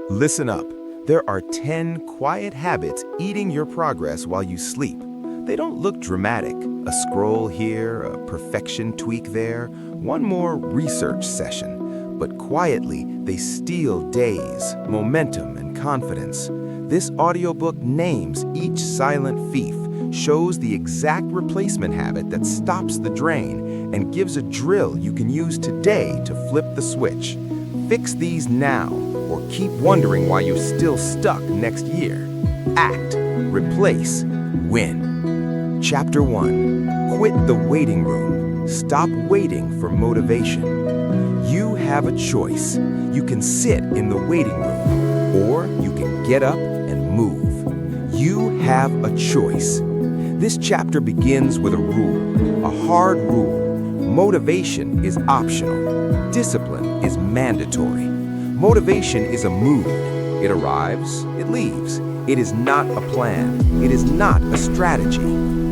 Listen up. There are 10 quiet habits eating your progress while you sleep. They don't look dramatic. A scroll here, a perfection tweak there, one more research session. But quietly, they steal days, momentum, and confidence. This audiobook names each silent thief, shows the exact replacement habit that stops the drain, and gives a drill you can use today to flip the switch. Fix these now, or keep wondering why you're still stuck next year. Act, replace, win. Chapter 1. Quit the waiting room. Stop waiting for motivation. You have a choice. You can sit in the waiting room, or you can get up and move. You have a choice. This chapter begins with a rule, a hard rule. Motivation is optional. Discipline is mandatory. Motivation is a mood. It arrives, it leaves. It is not a plan. It is not a strategy.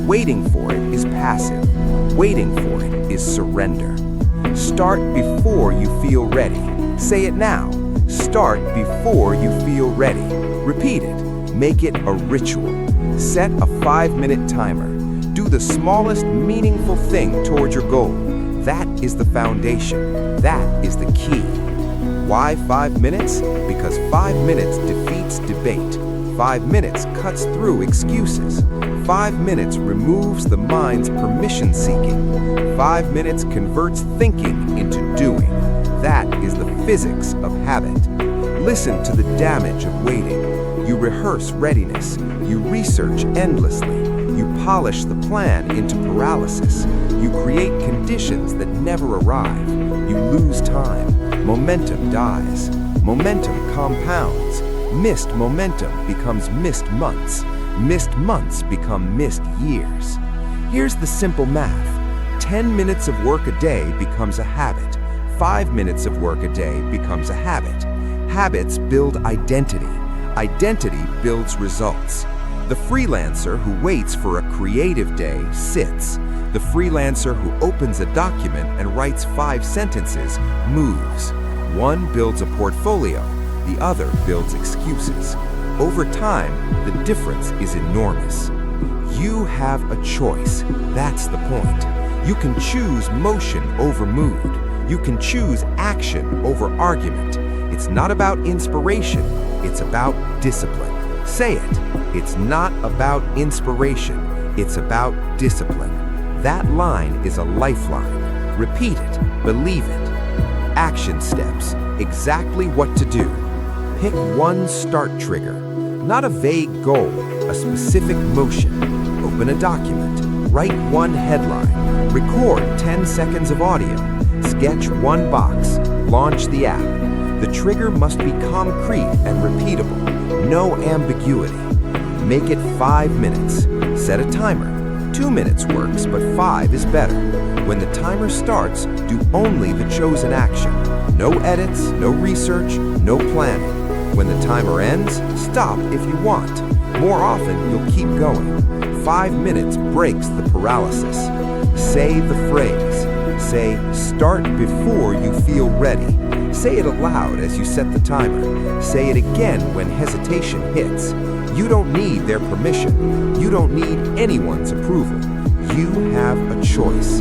Waiting for it is passive. Waiting for it is surrender. Start before you feel ready. Say it now. Start before you feel ready. Repeat it. Make it a ritual. Set a 5-minute timer. Do the smallest meaningful thing toward your goal. That is the foundation. That is the key. Why 5 minutes? Because 5 minutes defeats debate. 5 minutes cuts through excuses. 5 minutes removes the mind's permission-seeking. 5 minutes converts thinking into doing. That is the physics of habit. Listen to the damage of waiting. You rehearse readiness. You research endlessly. You polish the plan into paralysis. You create conditions that never arrive. You lose time. Momentum dies. Momentum compounds. Missed momentum becomes missed months. Missed months become missed years. Here's the simple math. 10 minutes of work a day becomes a habit. 5 minutes of work a day becomes a habit. Habits build identity. Identity builds results. The freelancer who waits for a creative day sits. The freelancer who opens a document and writes 5 sentences moves. One builds a portfolio, the other builds excuses. Over time, the difference is enormous. You have a choice. That's the point. You can choose motion over mood. You can choose action over argument. It's not about inspiration, it's about discipline. Say it. It's not about inspiration, it's about discipline. That line is a lifeline. Repeat it, believe it. Action steps, exactly what to do. Pick one start trigger, not a vague goal, a specific motion. Open a document, write one headline, record 10 seconds of audio, sketch one box, launch the app. The trigger must be concrete and repeatable, no ambiguity. Make it 5 minutes. Set a timer. 2 minutes works, but 5 is better. When the timer starts, do only the chosen action. No edits, no research, no planning. When the timer ends, stop if you want. More often, you'll keep going. 5 minutes breaks the paralysis. Say the phrase. Say, start before you feel ready. Say it aloud as you set the timer. Say it again when hesitation hits. You don't need their permission. You don't need anyone's approval. You have a choice.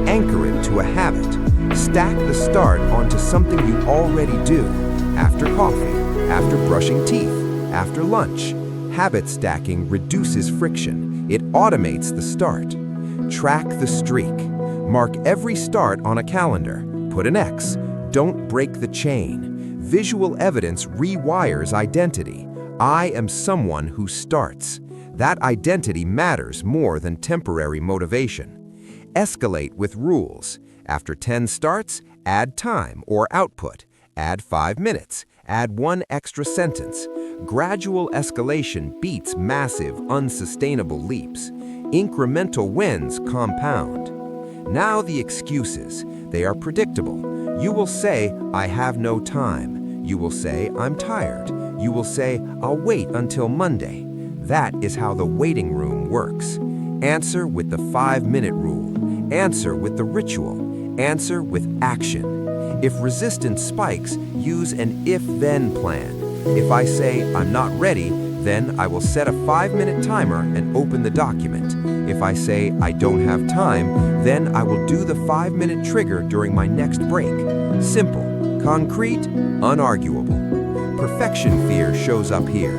Anchor it to a habit. Stack the start onto something you already do. After coffee, after brushing teeth, after lunch. Habit stacking reduces friction. It automates the start. Track the streak. Mark every start on a calendar. Put an X. Don't break the chain. Visual evidence rewires identity. I am someone who starts. That identity matters more than temporary motivation. Escalate with rules. After 10 starts, add time or output. Add 5 minutes. Add 1 extra sentence. Gradual escalation beats massive, unsustainable leaps. Incremental wins compound. Now the excuses. They are predictable. You will say, I have no time. You will say, I'm tired. You will say, I'll wait until Monday. That is how the waiting room works. Answer with the 5-minute rule. Answer with the ritual. Answer with action. If resistance spikes, use an if-then plan. If I say I'm not ready, then I will set a 5-minute timer and open the document. If I say I don't have time, then I will do the 5-minute trigger during my next break. Simple, concrete, unarguable. Perfection fear shows up here.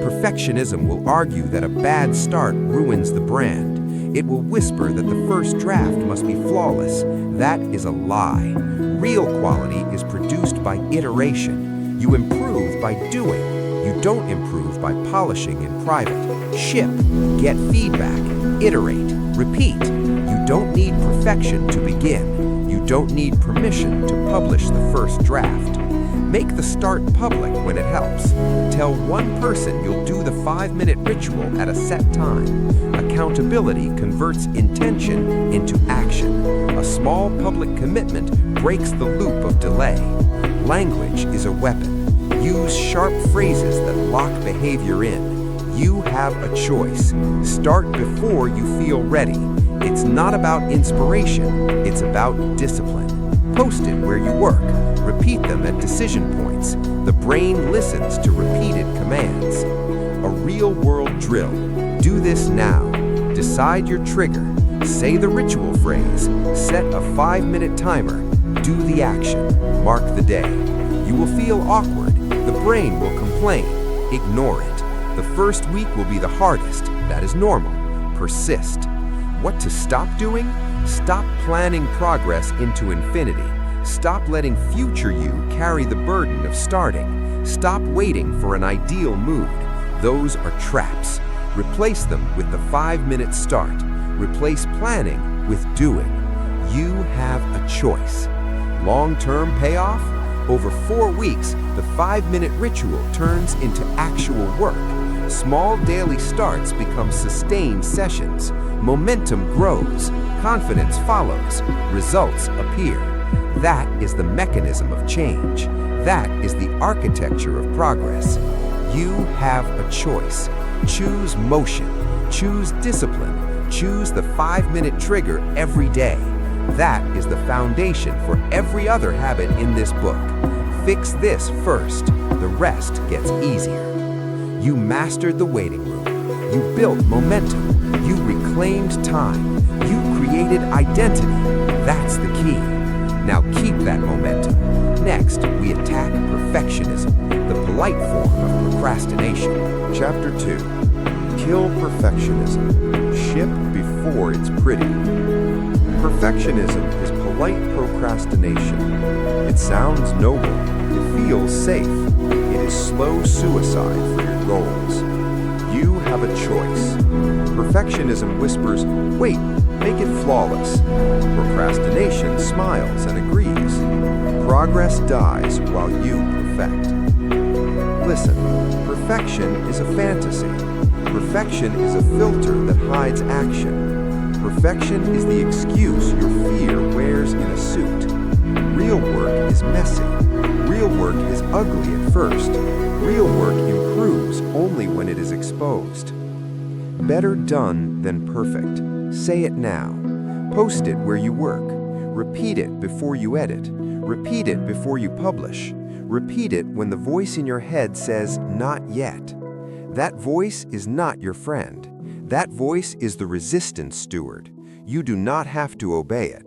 Perfectionism will argue that a bad start ruins the brand. It will whisper that the first draft must be flawless. That is a lie. Real quality is produced by iteration. You improve by doing. You don't improve by polishing in private. Ship, get feedback, iterate, repeat. You don't need perfection to begin. You don't need permission to publish the first draft. Make the start public when it helps. Tell one person you'll do the 5-minute ritual at a set time. Accountability converts intention into action. A small public commitment breaks the loop of delay. Language is a weapon. Use sharp phrases that lock behavior in. You have a choice. Start before you feel ready. It's not about inspiration, it's about discipline. Post it where you work. Repeat them at decision points. The brain listens to repeated commands. A real-world drill. Do this now. Decide your trigger. Say the ritual phrase. Set a 5-minute timer. Do the action. Mark the day. You will feel awkward. The brain will complain. Ignore it. The first week will be the hardest. That is normal. Persist. What to stop doing? Stop planning progress into infinity. Stop letting future you carry the burden of starting. Stop waiting for an ideal mood. Those are traps. Replace them with the 5-minute start. Replace planning with doing. You have a choice. Long-term payoff? Over 4 weeks, the 5-minute ritual turns into actual work. Small daily starts become sustained sessions. Momentum grows. Confidence follows. Results appear. That is the mechanism of change. That is the architecture of progress. You have a choice. Choose motion. Choose discipline. Choose the 5-minute trigger every day. That is the foundation for every other habit in this book. Fix this first. The rest gets easier. You mastered the waiting room. You built momentum. You reclaimed time. You created identity. That's the key. Now keep that momentum. Next, we attack perfectionism, the polite form of procrastination. Chapter 2. Kill perfectionism. Ship before it's pretty. Perfectionism is polite procrastination. It sounds noble. It feels safe. It is slow suicide for your goals. You have a choice. Perfectionism whispers, wait, make it flawless. Procrastination smiles and agrees. Progress dies while you perfect. Listen, perfection is a fantasy. Perfection is a filter that hides action. Perfection is the excuse your fear wears in a suit. Real work is messy. Real work is ugly at first. Real work improves only when it is exposed. Better done than perfect. Say it now. Post it where you work. Repeat it before you edit. Repeat it before you publish. Repeat it when the voice in your head says, not yet. That voice is not your friend. That voice is the resistance steward. You do not have to obey it.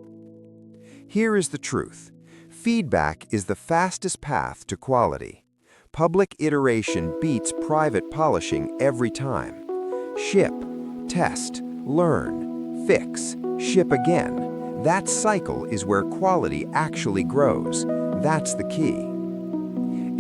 Here is the truth. Feedback is the fastest path to quality. Public iteration beats private polishing every time. Ship, test, learn, fix, ship again. That cycle is where quality actually grows. That's the key.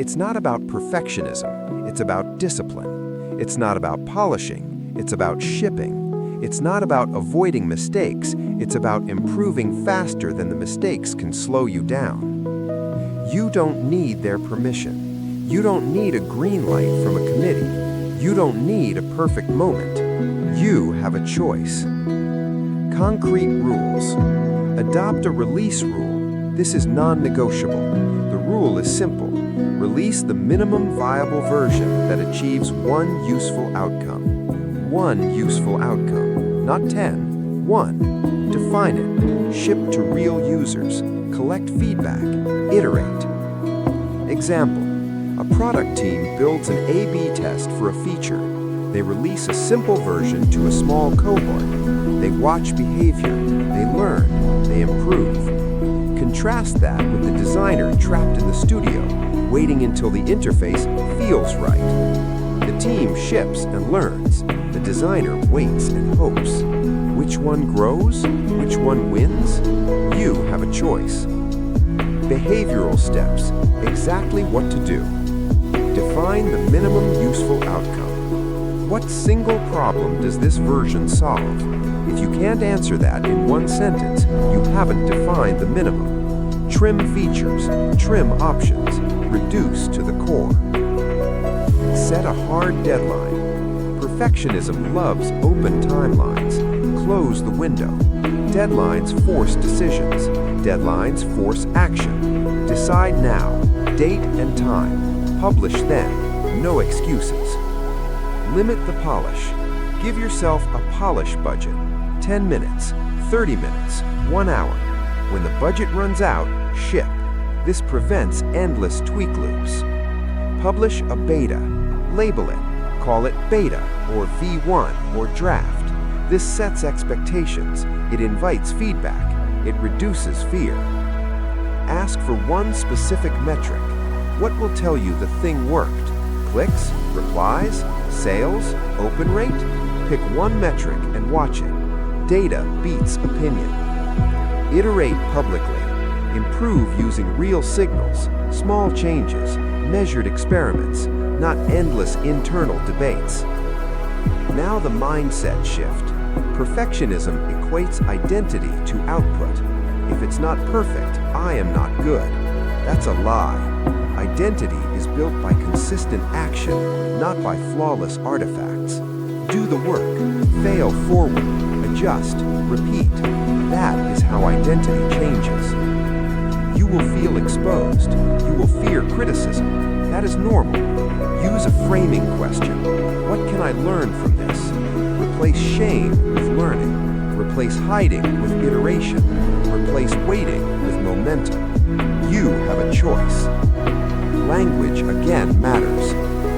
It's not about perfectionism. It's about discipline. It's not about polishing. It's about shipping. It's not about avoiding mistakes. It's about improving faster than the mistakes can slow you down. You don't need their permission. You don't need a green light from a committee. You don't need a perfect moment. You have a choice. Concrete rules. Adopt a release rule. This is non-negotiable. The rule is simple. Release the minimum viable version that achieves one useful outcome. One useful outcome. Not 10. One. Define it. Ship to real users. Collect feedback. Iterate. Example. A product team builds an A/B test for a feature. They release a simple version to a small cohort. They watch behavior, they learn, they improve. Contrast that with the designer trapped in the studio, waiting until the interface feels right. The team ships and learns. The designer waits and hopes. Which one grows? Which one wins? You have a choice. Behavioral steps, exactly what to do. Define the minimum useful outcome. What single problem does this version solve? If you can't answer that in one sentence, you haven't defined the minimum. Trim features, trim options, reduce to the core. Set a hard deadline. Perfectionism loves open timelines. Close the window. Deadlines force decisions. Deadlines force action. Decide now. Date and time. Publish then. No excuses. Limit the polish. Give yourself a polish budget. 10 minutes, 30 minutes, 1 hour. When the budget runs out, ship. This prevents endless tweak loops. Publish a beta. Label it. Call it beta or V1 or draft. This sets expectations. It invites feedback. It reduces fear. Ask for one specific metric. What will tell you the thing worked? Clicks, replies, sales, open rate? Pick one metric and watch it. Data beats opinion. Iterate publicly. Improve using real signals, small changes, measured experiments, not endless internal debates. Now the mindset shift. Perfectionism equates identity to output. If it's not perfect, I am not good. That's a lie. Identity is built by consistent action, not by flawless artifacts. Do the work, fail forward, adjust, repeat. That is how identity changes. You will feel exposed. You will fear criticism. That is normal. Use a framing question. What can I learn from this? Replace shame with learning. Replace hiding with iteration. Replace waiting with momentum. You have a choice. Language again matters.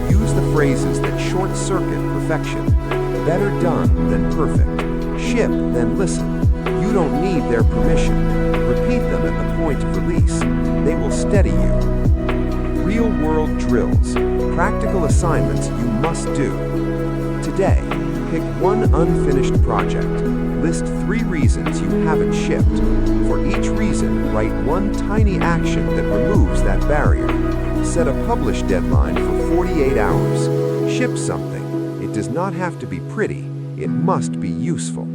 Use the phrases that short-circuit perfection. Better done than perfect. Ship then listen. You don't need their permission. Repeat them at the point of release. They will steady you. Real-world drills. Practical assignments you must do. Today, pick one unfinished project. List 3 reasons you haven't shipped. For each reason, write one tiny action that removes that barrier. Set a publish deadline for 48 hours. Ship something. It does not have to be pretty. It must be useful.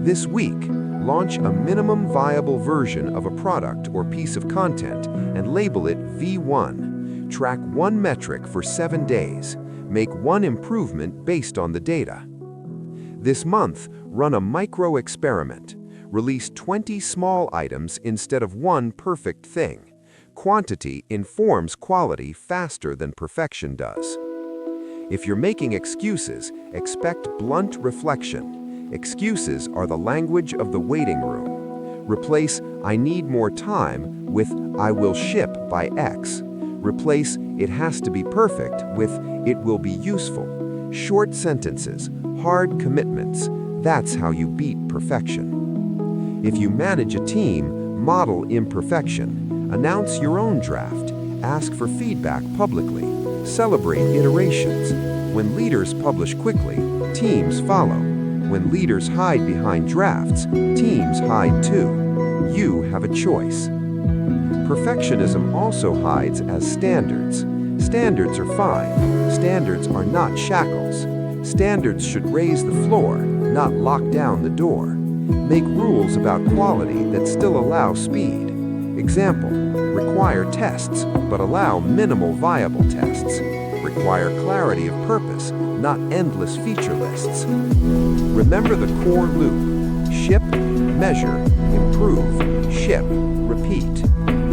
This week, launch a minimum viable version of a product or piece of content and label it V1. Track one metric for 7 days. Make one improvement based on the data. This month, run a micro experiment. Release 20 small items instead of one perfect thing. Quantity informs quality faster than perfection does. If you're making excuses, expect blunt reflection. Excuses are the language of the waiting room. Replace "I need more time" with "I will ship by X." Replace "it has to be perfect" with "it will be useful." Short sentences, hard commitments. That's how you beat perfection. If you manage a team, model imperfection. Announce your own draft. Ask for feedback publicly. Celebrate iterations. When leaders publish quickly, teams follow. When leaders hide behind drafts, teams hide too. You have a choice. Perfectionism also hides as standards. Standards are fine. Standards are not shackles. Standards should raise the floor, not lock down the door. Make rules about quality that still allow speed. Example, require tests, but allow minimal viable tests. Require clarity of purpose, not endless feature lists. Remember the core loop. Ship, measure, improve, ship, repeat.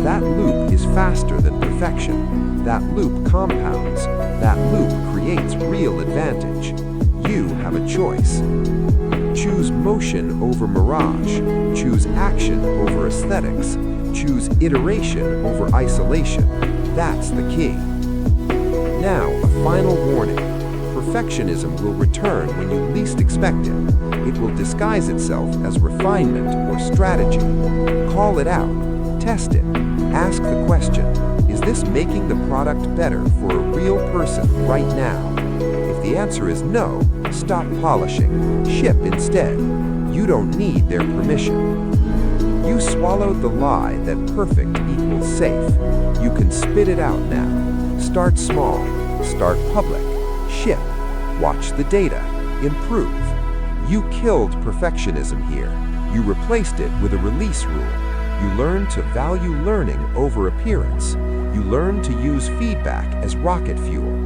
That loop is faster than perfection. That loop compounds. That loop creates real advantage. You have a choice. Choose motion over mirage. Choose action over aesthetics. Choose iteration over isolation. That's the key. perfectionism will return when you least expect it. It will disguise itself as refinement or strategy. Call it out, test it, ask the question, is this making the product better for a real person right now? If the answer is no, stop polishing, ship instead. You don't need their permission. You swallowed the lie that perfect equals safe. You can spit it out now. Start small, start public, ship, watch the data, improve. You killed perfectionism here. You replaced it with a release rule. You learned to value learning over appearance. You learned to use feedback as rocket fuel.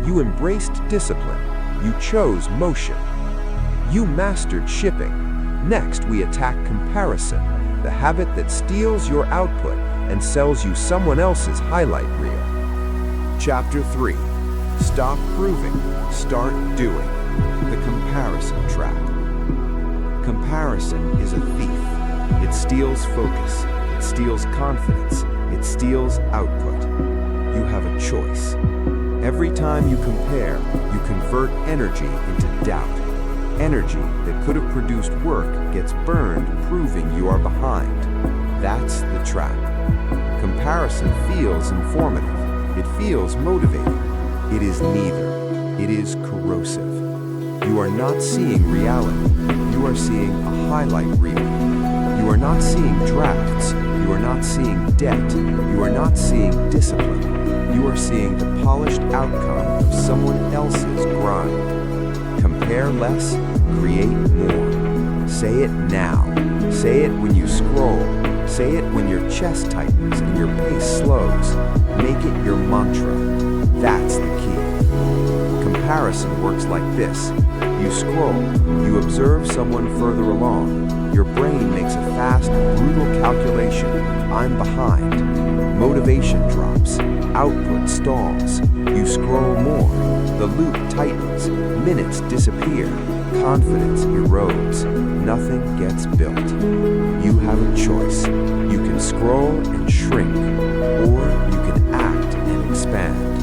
You embraced discipline. You chose motion. You mastered shipping. Next, we attack comparison, the habit that steals your output and sells you someone else's highlight reel. Chapter 3. Stop proving, start doing. The comparison trap. Comparison is a thief. It steals focus. It steals confidence. It steals output. You have a choice. Every time you compare, you convert energy into doubt. Energy that could have produced work gets burned, proving you are behind. That's the trap. Comparison feels informative. It feels motivating. It is neither. It is corrosive. You are not seeing reality. You are seeing a highlight reel. You are not seeing drafts. You are not seeing debt. You are not seeing discipline. You are seeing the polished outcome of someone else's grind. Compare less, create more. Say it now. Say it when you scroll. Say it when your chest tightens and your pace slows. Make it your mantra. That's the key. Comparison works like this. You scroll. You observe someone further along. Your brain makes a fast, brutal calculation. I'm behind. Motivation drops. Output stalls. You scroll more. The loop tightens. Minutes disappear. Confidence erodes. Nothing gets built. You have a choice. You can scroll and shrink, or you can act and expand.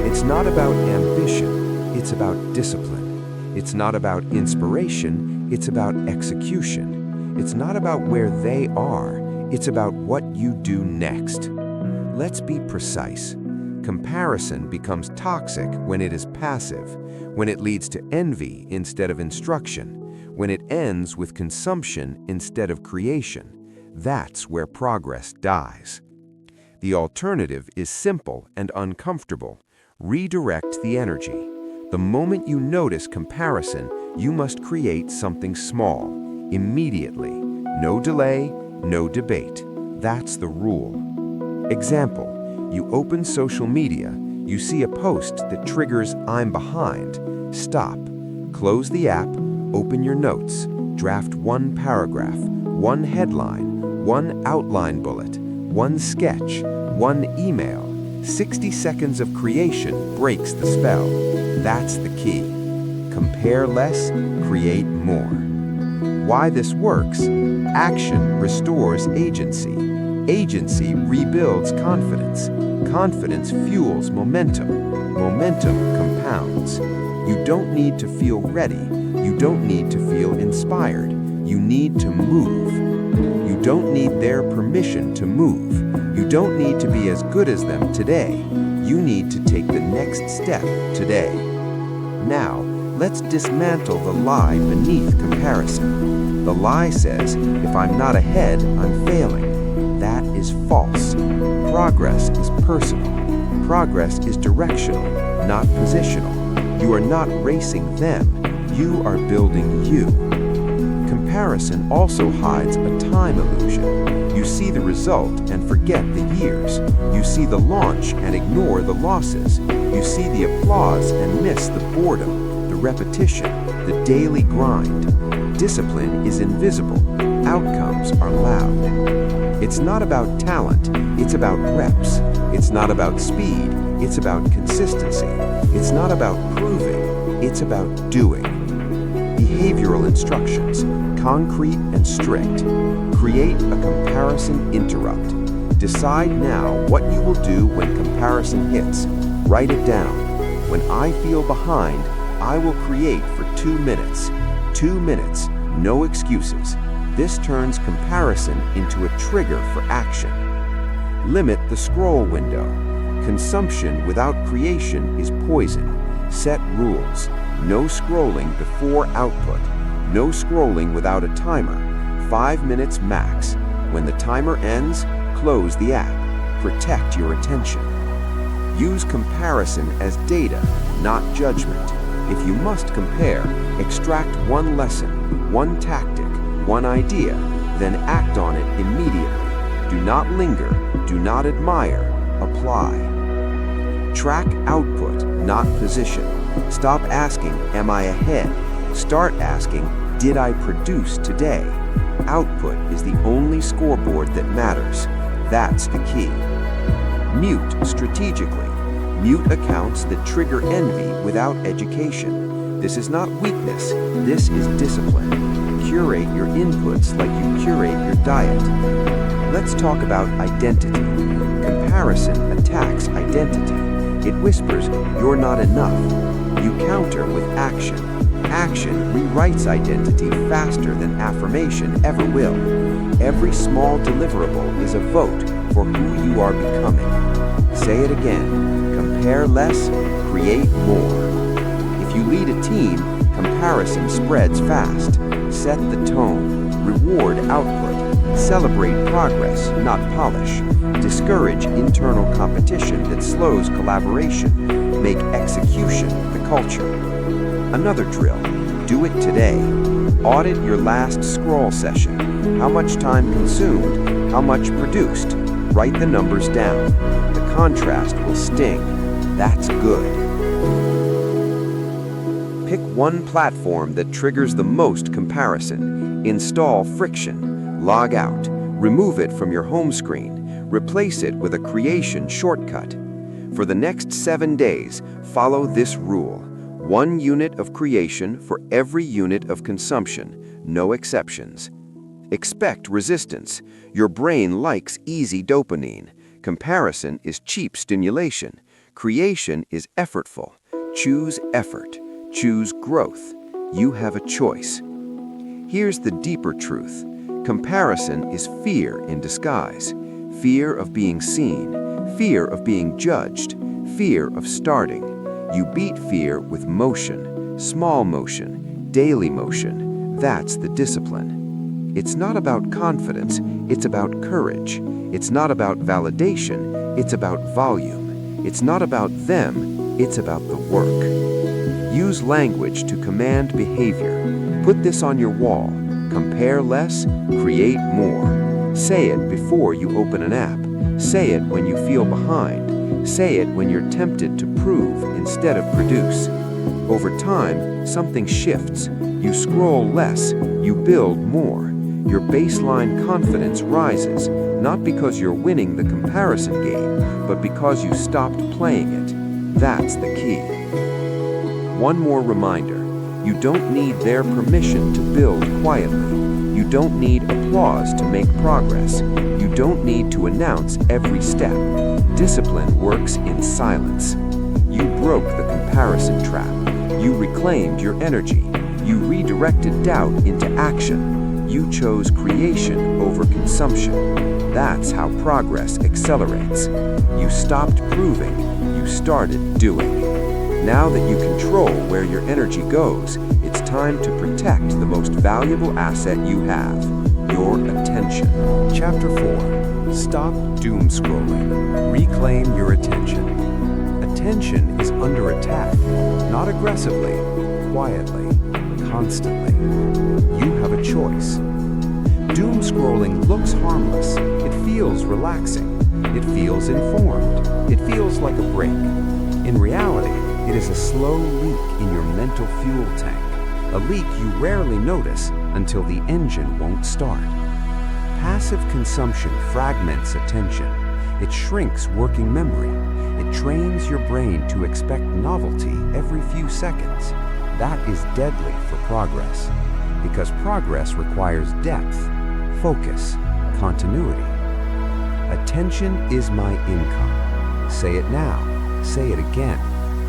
It's not about ambition. It's about discipline. It's not about inspiration. It's about execution. It's not about where they are. It's about what you do next. Let's be precise. Comparison becomes toxic when it is passive, when it leads to envy instead of instruction, when it ends with consumption instead of creation. That's where progress dies. The alternative is simple and uncomfortable. Redirect the energy. The moment you notice comparison, you must create something small, immediately. No delay, no debate. That's the rule. Example. You open social media, you see a post that triggers "I'm behind." Stop. Close the app, open your notes, draft one paragraph, one headline, one outline bullet, one sketch, one email. 60 seconds of creation breaks the spell. That's the key. Compare less, create more. Why this works? Action restores agency. Agency rebuilds confidence. Confidence fuels momentum. Momentum compounds. You don't need to feel ready. You don't need to feel inspired. You need to move. You don't need their permission to move. You don't need to be as good as them today. You need to take the next step today. Now, let's dismantle the lie beneath comparison. The lie says, if I'm not ahead, I'm failing. That is false. Progress is personal. Progress is directional, not positional. You are not racing them. You are building you. Comparison also hides a time illusion. You see the result and forget the years. You see the launch and ignore the losses. You see the applause and miss the boredom, the repetition, the daily grind. Discipline is invisible. Outcomes are loud. It's not about talent, it's about reps. It's not about speed, it's about consistency. It's not about proving, it's about doing. Behavioral instructions, concrete and strict. Create a comparison interrupt. Decide now what you will do when comparison hits. Write it down. When I feel behind, I will create for 2 minutes. 2 minutes, no excuses. This turns comparison into a trigger for action. Limit the scroll window. Consumption without creation is poison. Set rules. No scrolling before output. No scrolling without a timer. 5 minutes max. When the timer ends, close the app. Protect your attention. Use comparison as data, not judgment. If you must compare, extract one lesson, one tactic, one idea, then act on it immediately. Do not linger, do not admire, apply. Track output, not position. Stop asking, am I ahead? Start asking, did I produce today? Output is the only scoreboard that matters. That's the key. Mute strategically. Mute accounts that trigger envy without education. This is not weakness, this is discipline. Curate your inputs like you curate your diet. Let's talk about identity. Comparison attacks identity. It whispers, you're not enough. You counter with action. Action rewrites identity faster than affirmation ever will. Every small deliverable is a vote for who you are becoming. Say it again. Compare less, create more. If you lead a team, comparison spreads fast. Set the tone. Reward output. Celebrate progress, not polish. Discourage internal competition that slows collaboration. Make execution the culture. Another drill. Do it today. Audit your last scroll session. How much time consumed? How much produced? Write the numbers down. The contrast will sting. That's good. Pick one platform that triggers the most comparison. Install friction. Log out. Remove it from your home screen. Replace it with a creation shortcut. For the next 7 days, follow this rule. 1 unit of creation for every unit of consumption, no exceptions. Expect resistance. Your brain likes easy dopamine. Comparison is cheap stimulation. Creation is effortful. Choose effort. Choose growth. You have a choice. Here's the deeper truth. Comparison is fear in disguise. Fear of being seen. Fear of being judged. Fear of starting. You beat fear with motion. Small motion. Daily motion. That's the discipline. It's not about confidence. It's about courage. It's not about validation. It's about volume. It's not about them. It's about the work. Use language to command behavior. Put this on your wall. Compare less, create more. Say it before you open an app. Say it when you feel behind. Say it when you're tempted to prove instead of produce. Over time, something shifts. You scroll less, you build more. Your baseline confidence rises, not because you're winning the comparison game, but because you stopped playing it. That's the key. One more reminder. You don't need their permission to build quietly. You don't need applause to make progress. You don't need to announce every step. Discipline works in silence. You broke the comparison trap. You reclaimed your energy. You redirected doubt into action. You chose creation over consumption. That's how progress accelerates. You stopped proving. You started doing. Now that you control where your energy goes, it's time to protect the most valuable asset you have, your attention. Chapter 4. Stop doom scrolling. Reclaim your attention. Attention is under attack, not aggressively, quietly, constantly. You have a choice. Doom scrolling looks harmless. It feels relaxing. It feels informed. It feels like a break. In reality, it is a slow leak in your mental fuel tank, a leak you rarely notice until the engine won't start. Passive consumption fragments attention. It shrinks working memory. It trains your brain to expect novelty every few seconds. That is deadly for progress, because progress requires depth, focus, continuity. Attention is my income. Say it now. Say it again.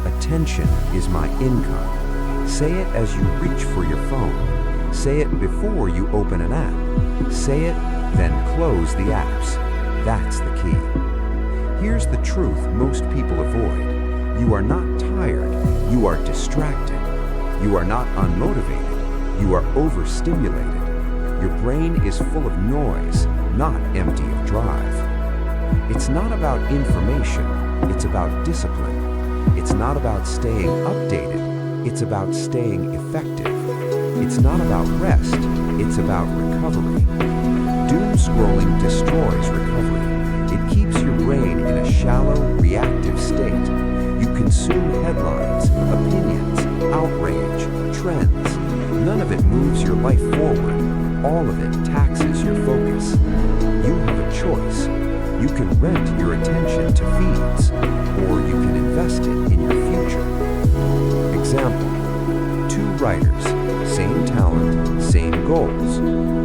Attention is my income. Say it as you reach for your phone. Say it before you open an app. Say it, then close the apps. That's the key. Here's the truth most people avoid. You are not tired. You are distracted. You are not unmotivated. You are overstimulated. Your brain is full of noise, not empty of drive. It's not about information. It's about discipline. It's not about staying updated. It's about staying effective. It's not about rest. It's about recovery. Doom scrolling destroys recovery. It keeps your brain in a shallow, reactive state. You consume headlines, opinions, outrage, trends. None of it moves your life forward. All of it taxes your focus. You have a choice. You can rent your attention to feeds, or you can invest it in your future. Example: 2 writers, same talent, same goals.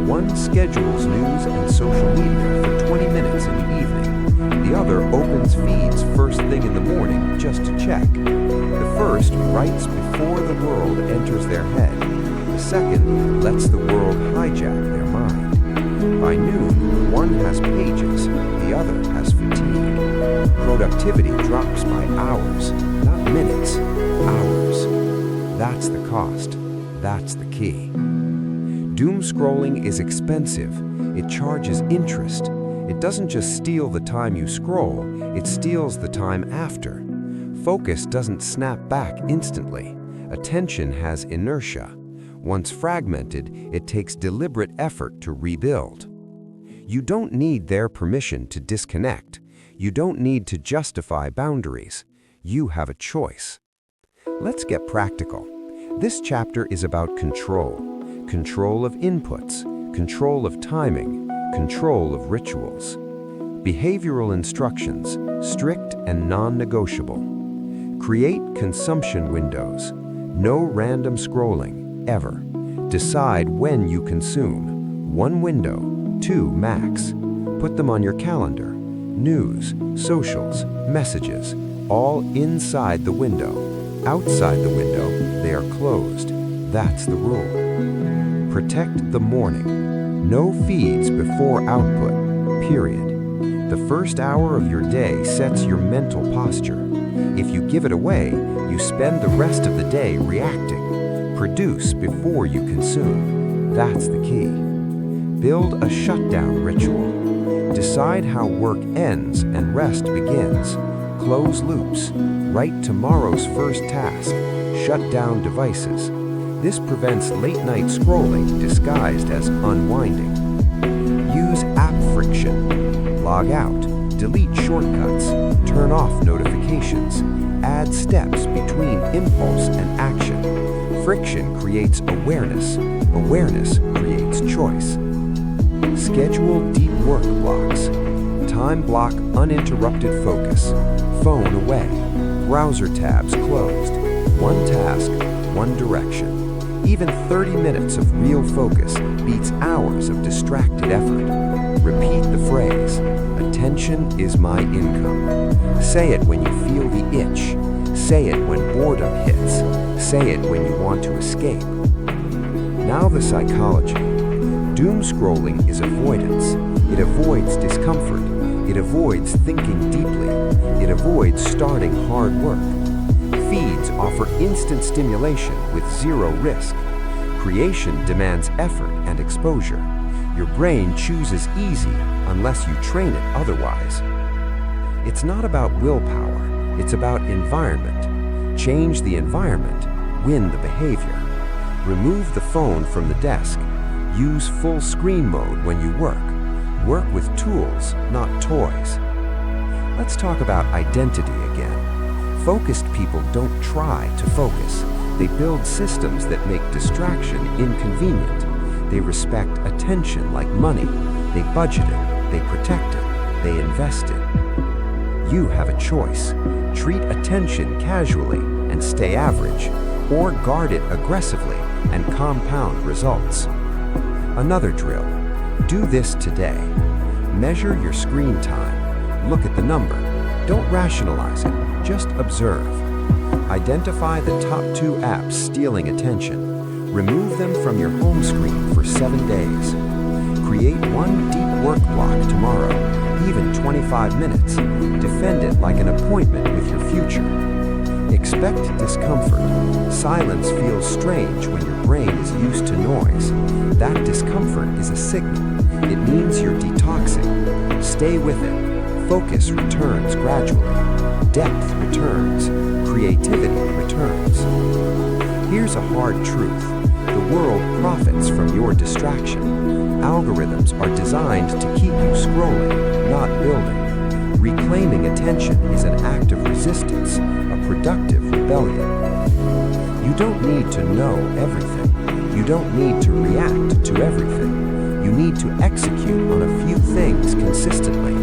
One schedules news and social media for 20 minutes in the evening. The other opens feeds first thing in the morning just to check. The first writes before the world enters their head. The second lets the world hijack their mind. By noon, one has pages, the other has fatigue. Productivity drops by hours, not minutes, hours. That's the cost. That's the key. Doom scrolling is expensive. It charges interest. It doesn't just steal the time you scroll, it steals the time after. Focus doesn't snap back instantly. Attention has inertia. Once fragmented, it takes deliberate effort to rebuild. You don't need their permission to disconnect. You don't need to justify boundaries. You have a choice. Let's get practical. This chapter is about control. Control of inputs, control of timing, control of rituals. Behavioral instructions, strict and non-negotiable. Create consumption windows. No random scrolling. Ever. Decide when you consume. 1 window, 2 max. Put them on your calendar. News, socials, messages, all inside the window. Outside the window, they are closed. That's the rule. Protect the morning. No feeds before output, period. The first hour of your day sets your mental posture. If you give it away, you spend the rest of the day reacting. Produce before you consume. That's the key. Build a shutdown ritual. Decide how work ends and rest begins. Close loops. Write tomorrow's first task. Shut down devices. This prevents late-night scrolling disguised as unwinding. Use app friction. Log out. Delete shortcuts. Turn off notifications. Add steps between impulse and action. Friction creates awareness. Awareness creates choice. Schedule deep work blocks. Time block uninterrupted focus. Phone away. Browser tabs closed. One task, one direction. Even 30 minutes of real focus beats hours of distracted effort. Repeat the phrase, "Attention is my income." Say it when you feel the itch. Say it when boredom hits. Say it when you want to escape. Now the psychology. Doom scrolling is avoidance. It avoids discomfort. It avoids thinking deeply. It avoids starting hard work. Feeds offer instant stimulation with 0 risk. Creation demands effort and exposure. Your brain chooses easy unless you train it otherwise. It's not about willpower. It's about environment. Change the environment, win the behavior. Remove the phone from the desk. Use full screen mode when you work. Work with tools, not toys. Let's talk about identity again. Focused people don't try to focus. They build systems that make distraction inconvenient. They respect attention like money. They budget it, they protect it, they invest it. You have a choice. Treat attention casually and stay average, or guard it aggressively and compound results. Another drill. Do this today. Measure your screen time. Look at the number. Don't rationalize it, just observe. Identify the top 2 apps stealing attention. Remove them from your home screen for 7 days. Create one deep work block tomorrow, even 25 minutes. Defend it like an appointment with your future. Expect discomfort. Silence feels strange when your brain is used to noise. That discomfort is a signal. It means you're detoxing. Stay with it. Focus returns gradually. Depth returns. Creativity returns. Here's a hard truth. The world profits from your distraction. Algorithms are designed to keep you scrolling, not building. Reclaiming attention is an act of resistance, a productive rebellion. You don't need to know everything. You don't need to react to everything. You need to execute on a few things consistently.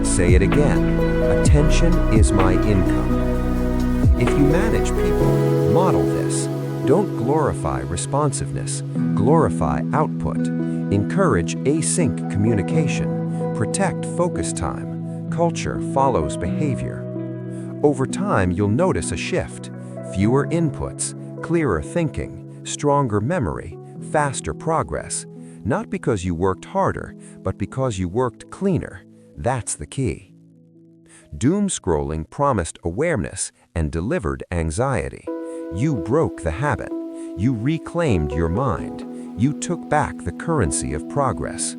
Say it again. Attention is my income. If you manage people, model this. Don't glorify responsiveness, glorify output. Encourage async communication. Protect focus time. Culture follows behavior. Over time, you'll notice a shift. Fewer inputs, clearer thinking, stronger memory, faster progress. Not because you worked harder, but because you worked cleaner. That's the key. Doom scrolling promised awareness and delivered anxiety. You broke the habit. You reclaimed your mind. You took back the currency of progress.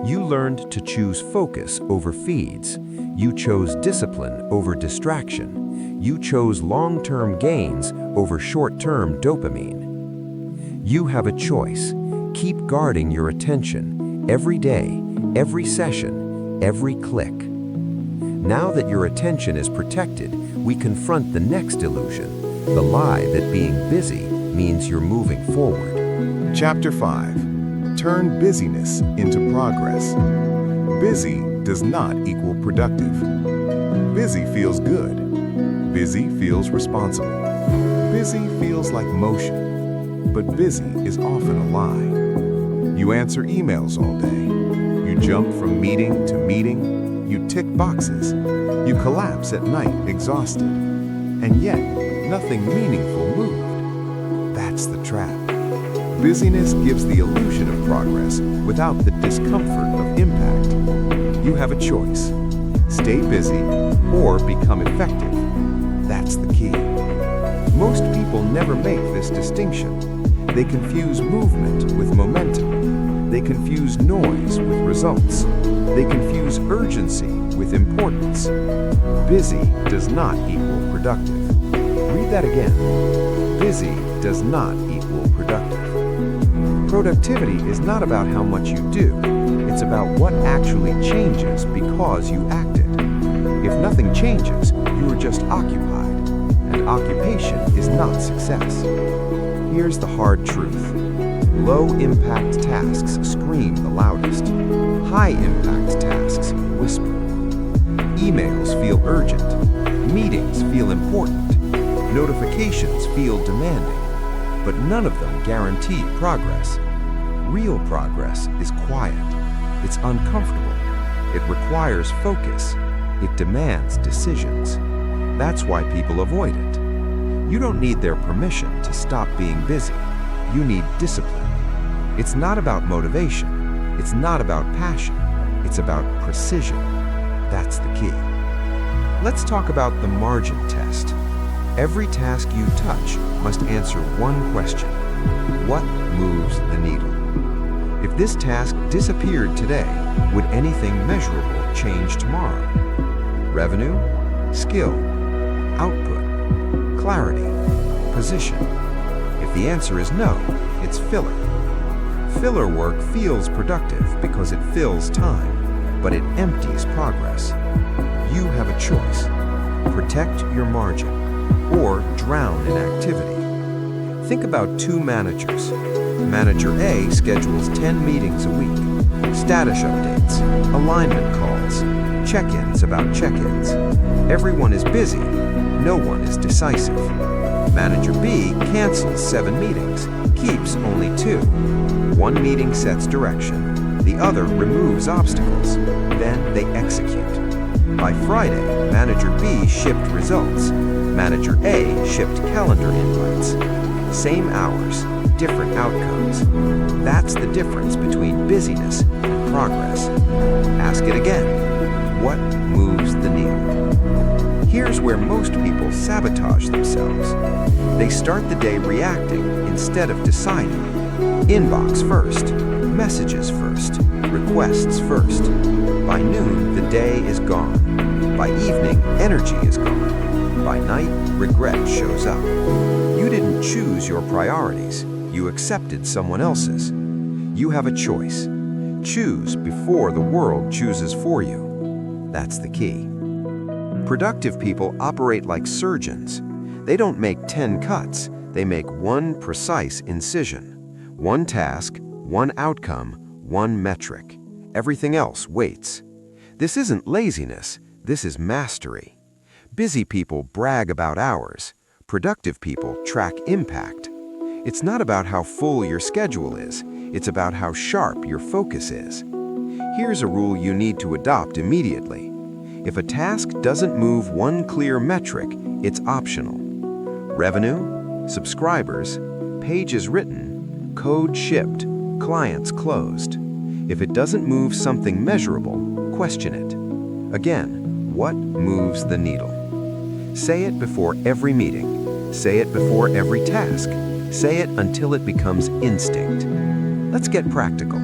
You learned to choose focus over feeds. You chose discipline over distraction. You chose long-term gains over short-term dopamine. You have a choice. Keep guarding your attention every day, every session, every click. Now that your attention is protected, we confront the next illusion, the lie that being busy means you're moving forward. Chapter 5. Turn busyness into progress. Busy does not equal productive. Busy feels good. Busy feels responsible. Busy feels like motion. But busy is often a lie. You answer emails all day. You jump from meeting to meeting. You tick boxes. You collapse at night exhausted. And yet, nothing meaningful moved. That's the trap. Busyness gives the illusion of progress without the discomfort of impact. You have a choice. Stay busy or become effective. That's the key. Most people never make this distinction. They confuse movement with momentum. They confuse noise with results. They confuse urgency with importance. Busy does not equal productive. Read that again. Busy does not equal productive. Productivity is not about how much you do. It's about what actually changes because you acted. If nothing changes, you are just occupied. And occupation is not success. Here's the hard truth. Low-impact tasks scream the loudest. High-impact tasks whisper. Emails feel urgent. Meetings feel important. Notifications feel demanding. But none of them guarantee progress. Real progress is quiet. It's uncomfortable. It requires focus. It demands decisions. That's why people avoid it. You don't need their permission to stop being busy. You need discipline. It's not about motivation. It's not about passion. It's about precision. That's the key. Let's talk about the margin test. Every task you touch must answer one question. What moves the needle? If this task disappeared today, would anything measurable change tomorrow? Revenue, skill, output, clarity, position. If the answer is no, it's filler. Filler work feels productive because it fills time, but it empties progress. You have a choice. Protect your margin or drown in activity. Think about 2 managers. Manager A schedules 10 meetings a week, status updates, alignment calls, check-ins about check-ins. Everyone is busy. No one is decisive. Manager B cancels 7 meetings, keeps only 2. One meeting sets direction, the other removes obstacles. Then they execute. By Friday, Manager B shipped results. Manager A shipped calendar invites. Same hours, different outcomes. That's the difference between busyness and progress. Ask it again. What moves the needle? Here's where most people sabotage themselves. They start the day reacting instead of deciding. Inbox first, messages first, requests first. By noon, the day is gone. By evening, energy is gone. By night, regret shows up. You didn't choose your priorities. You accepted someone else's. You have a choice. Choose before the world chooses for you. That's the key. Productive people operate like surgeons. They don't make 10 cuts. They make one precise incision. One task, one outcome, one metric. Everything else waits. This isn't laziness. This is mastery. Busy people brag about hours. Productive people track impact. It's not about how full your schedule is. It's about how sharp your focus is. Here's a rule you need to adopt immediately. If a task doesn't move one clear metric, it's optional. Revenue, subscribers, pages written, code shipped, clients closed. If it doesn't move something measurable, question it. Again, what moves the needle? Say it before every meeting. Say it before every task. Say it until it becomes instinct. Let's get practical.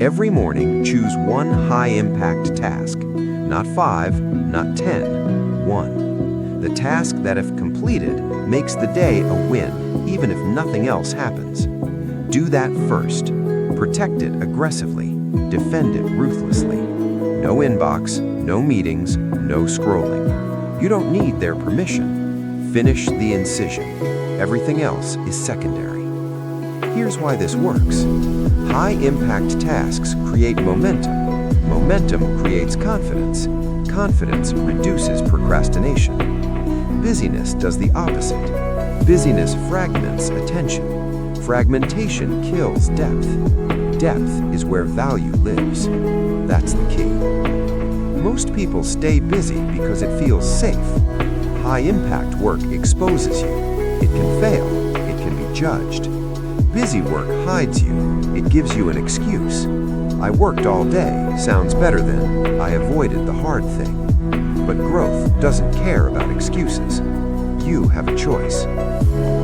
Every morning, choose one high-impact task. Not 5, not 10, 1. The task that, if completed, makes the day a win, even if nothing else happens. Do that first. Protect it aggressively. Defend it ruthlessly. No inbox, no meetings, no scrolling. You don't need their permission. Finish the incision. Everything else is secondary. Here's why this works. High-impact tasks create momentum. Momentum creates confidence. Confidence reduces procrastination. Busyness does the opposite. Busyness fragments attention. Fragmentation kills depth. Depth is where value lives. That's the key. Most people stay busy because it feels safe. High-impact work exposes you. It can fail. It can be judged. Busy work hides you. It gives you an excuse. I worked all day sounds better than I avoided the hard thing. But growth doesn't care about excuses. You have a choice.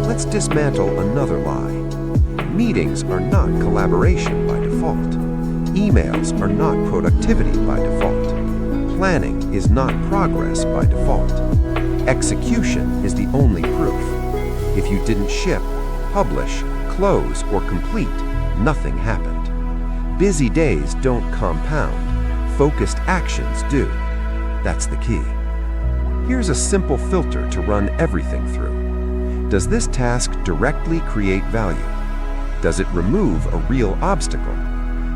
Let's dismantle another lie. Meetings are not collaboration by default. Emails are not productivity by default. Planning is not progress by default. Execution is the only proof. If you didn't ship, publish, close, or complete, nothing happened. Busy days don't compound. Focused actions do. That's the key. Here's a simple filter to run everything through. Does this task directly create value? Does it remove a real obstacle?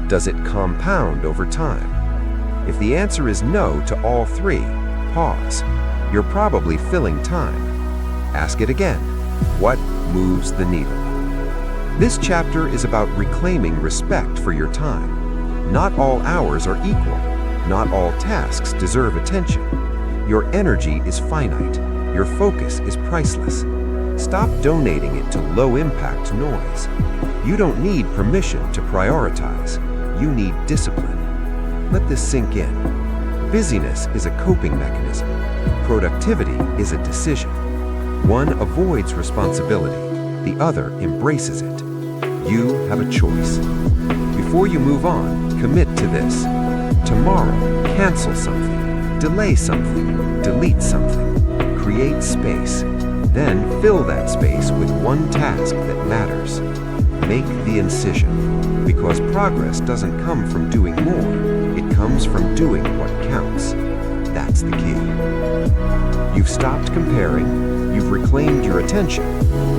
Does it compound over time? If the answer is no to all three, pause. You're probably filling time. Ask it again. What moves the needle? This chapter is about reclaiming respect for your time. Not all hours are equal. Not all tasks deserve attention. Your energy is finite. Your focus is priceless. Stop donating it to low-impact noise. You don't need permission to prioritize. You need discipline. Let this sink in. Busyness is a coping mechanism. Productivity is a decision. One avoids responsibility. The other embraces it. You have a choice. Before you move on, commit to this. Tomorrow, cancel something, delay something, delete something, create space. Then fill that space with one task that matters. Make the incision, because progress doesn't come from doing more. It comes from doing what counts. That's the key. You've stopped comparing. You've reclaimed your attention.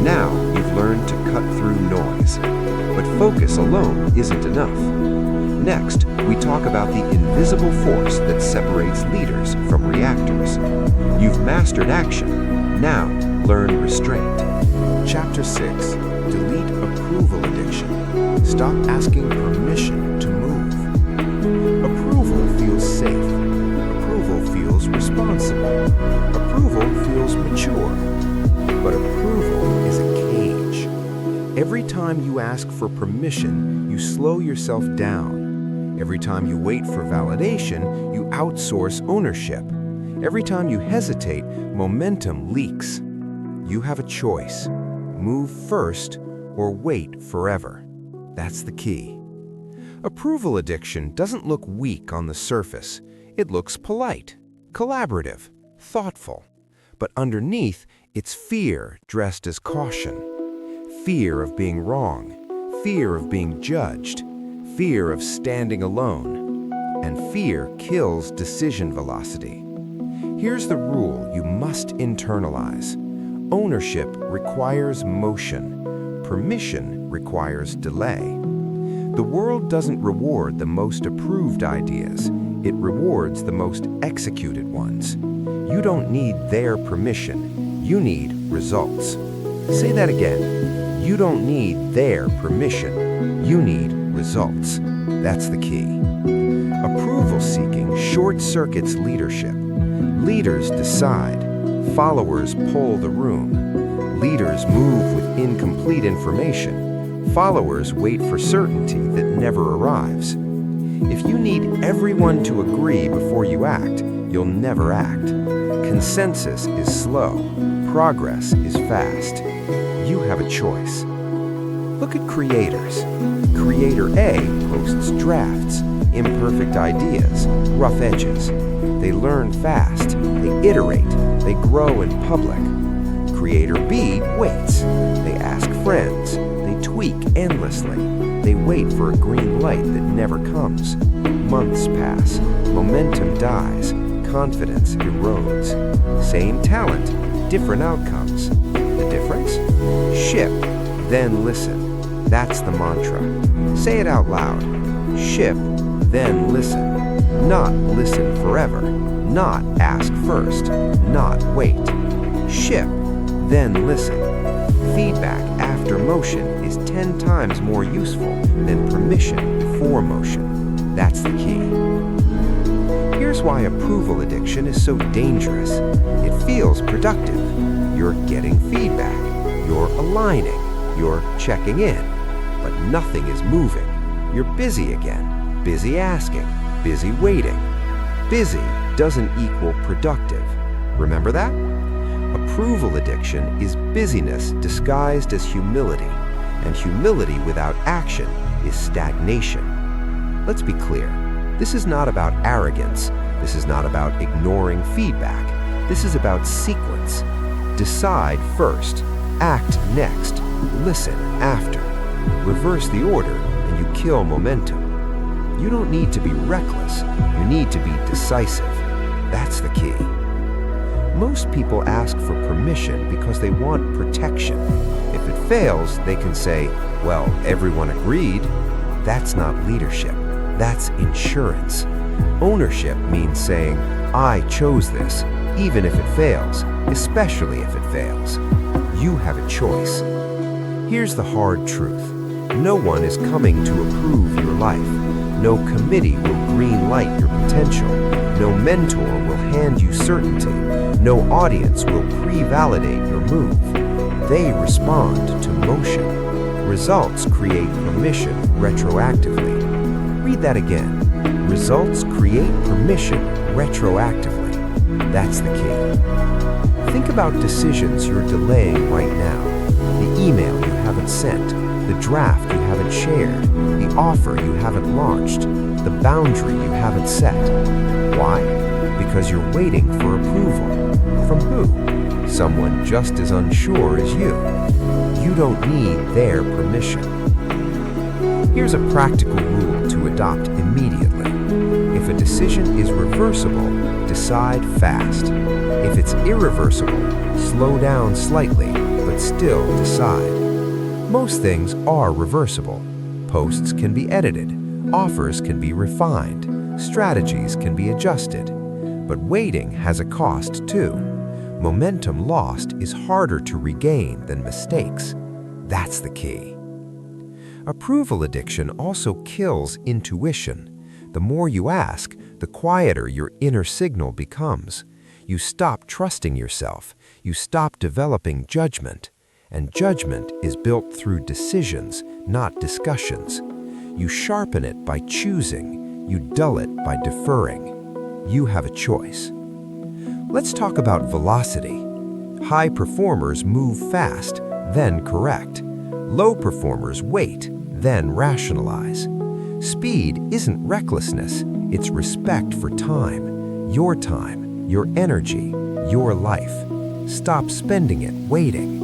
Now you've learned to cut through noise. But focus alone isn't enough. Next, we talk about the invisible force that separates leaders from reactors. You've mastered action. Now, learn restraint. Chapter 6. Delete approval addiction. Stop asking permission to move. Approval feels safe. Approval feels feels responsible. Approval feels mature. But approval is a cage. Every time you ask for permission, you slow yourself down. Every time you wait for validation, you outsource ownership. Every time you hesitate, momentum leaks. You have a choice. Move first or wait forever. That's the key. Approval addiction doesn't look weak on the surface. It looks polite, collaborative, thoughtful. But underneath, it's fear dressed as caution. Fear of being wrong, fear of being judged, fear of standing alone. And fear kills decision velocity. Here's the rule you must internalize. Ownership requires motion. Permission requires delay. The world doesn't reward the most approved ideas. It rewards the most executed ones. You don't need their permission. You need results. Say that again. You don't need their permission. You need results. That's the key. Approval seeking short-circuits leadership. Leaders decide. Followers poll the room. Leaders move with incomplete information. Followers wait for certainty that never arrives. If you need everyone to agree before you act, you'll never act. Consensus is slow. Progress is fast. You have a choice. Look at creators. Creator A posts drafts, imperfect ideas, rough edges. They learn fast. They iterate. They grow in public. Creator B waits. They ask friends. They tweak endlessly. They wait for a green light that never comes. Months pass. Momentum dies. Confidence erodes. Same talent, different outcomes. The difference? Ship, then listen. That's the mantra. Say it out loud. Ship, then listen. Not listen forever. Not ask first. Not wait. Ship, then listen. Feedback after motion is 10 times more useful than permission before motion. That's the key. Here's why approval addiction is so dangerous. It feels productive. You're getting feedback. You're aligning. You're checking in. But nothing is moving. You're busy again. Busy asking. Busy waiting. Busy doesn't equal productive. Remember that? Approval addiction is busyness disguised as humility, and humility without action is stagnation. Let's be clear. This is not about arrogance. This is not about ignoring feedback. This is about sequence. Decide first, act next, listen after. Reverse the order and you kill momentum. You don't need to be reckless. You need to be decisive. That's the key. Most people ask for permission because they want protection. If it fails, they can say, well, everyone agreed. That's not leadership. That's insurance. Ownership means saying, I chose this, even if it fails, especially if it fails. You have a choice. Here's the hard truth. No one is coming to approve your life. No committee will green light your potential. No mentor will hand you certainty. No audience will pre-validate your move. They respond to motion. Results create permission retroactively. Read that again. Results create permission retroactively. That's the key. Think about decisions you're delaying right now. The email you haven't sent, the draft you haven't shared, the offer you haven't launched, the boundary you haven't set. Why? Because you're waiting for approval. From who? Someone just as unsure as you. You don't need their permission. Here's a practical rule to adopt immediately. If a decision is reversible, decide fast. If it's irreversible, slow down slightly, but still decide. Most things are reversible. Posts can be edited, offers can be refined, strategies can be adjusted. But waiting has a cost too. Momentum lost is harder to regain than mistakes. That's the key. Approval addiction also kills intuition. The more you ask, the quieter your inner signal becomes. You stop trusting yourself. You stop developing judgment. And judgment is built through decisions, not discussions. You sharpen it by choosing. You dull it by deferring. You have a choice. Let's talk about velocity. High performers move fast, then correct. Low performers wait, then rationalize. Speed isn't recklessness, it's respect for time, your energy, your life. Stop spending it waiting.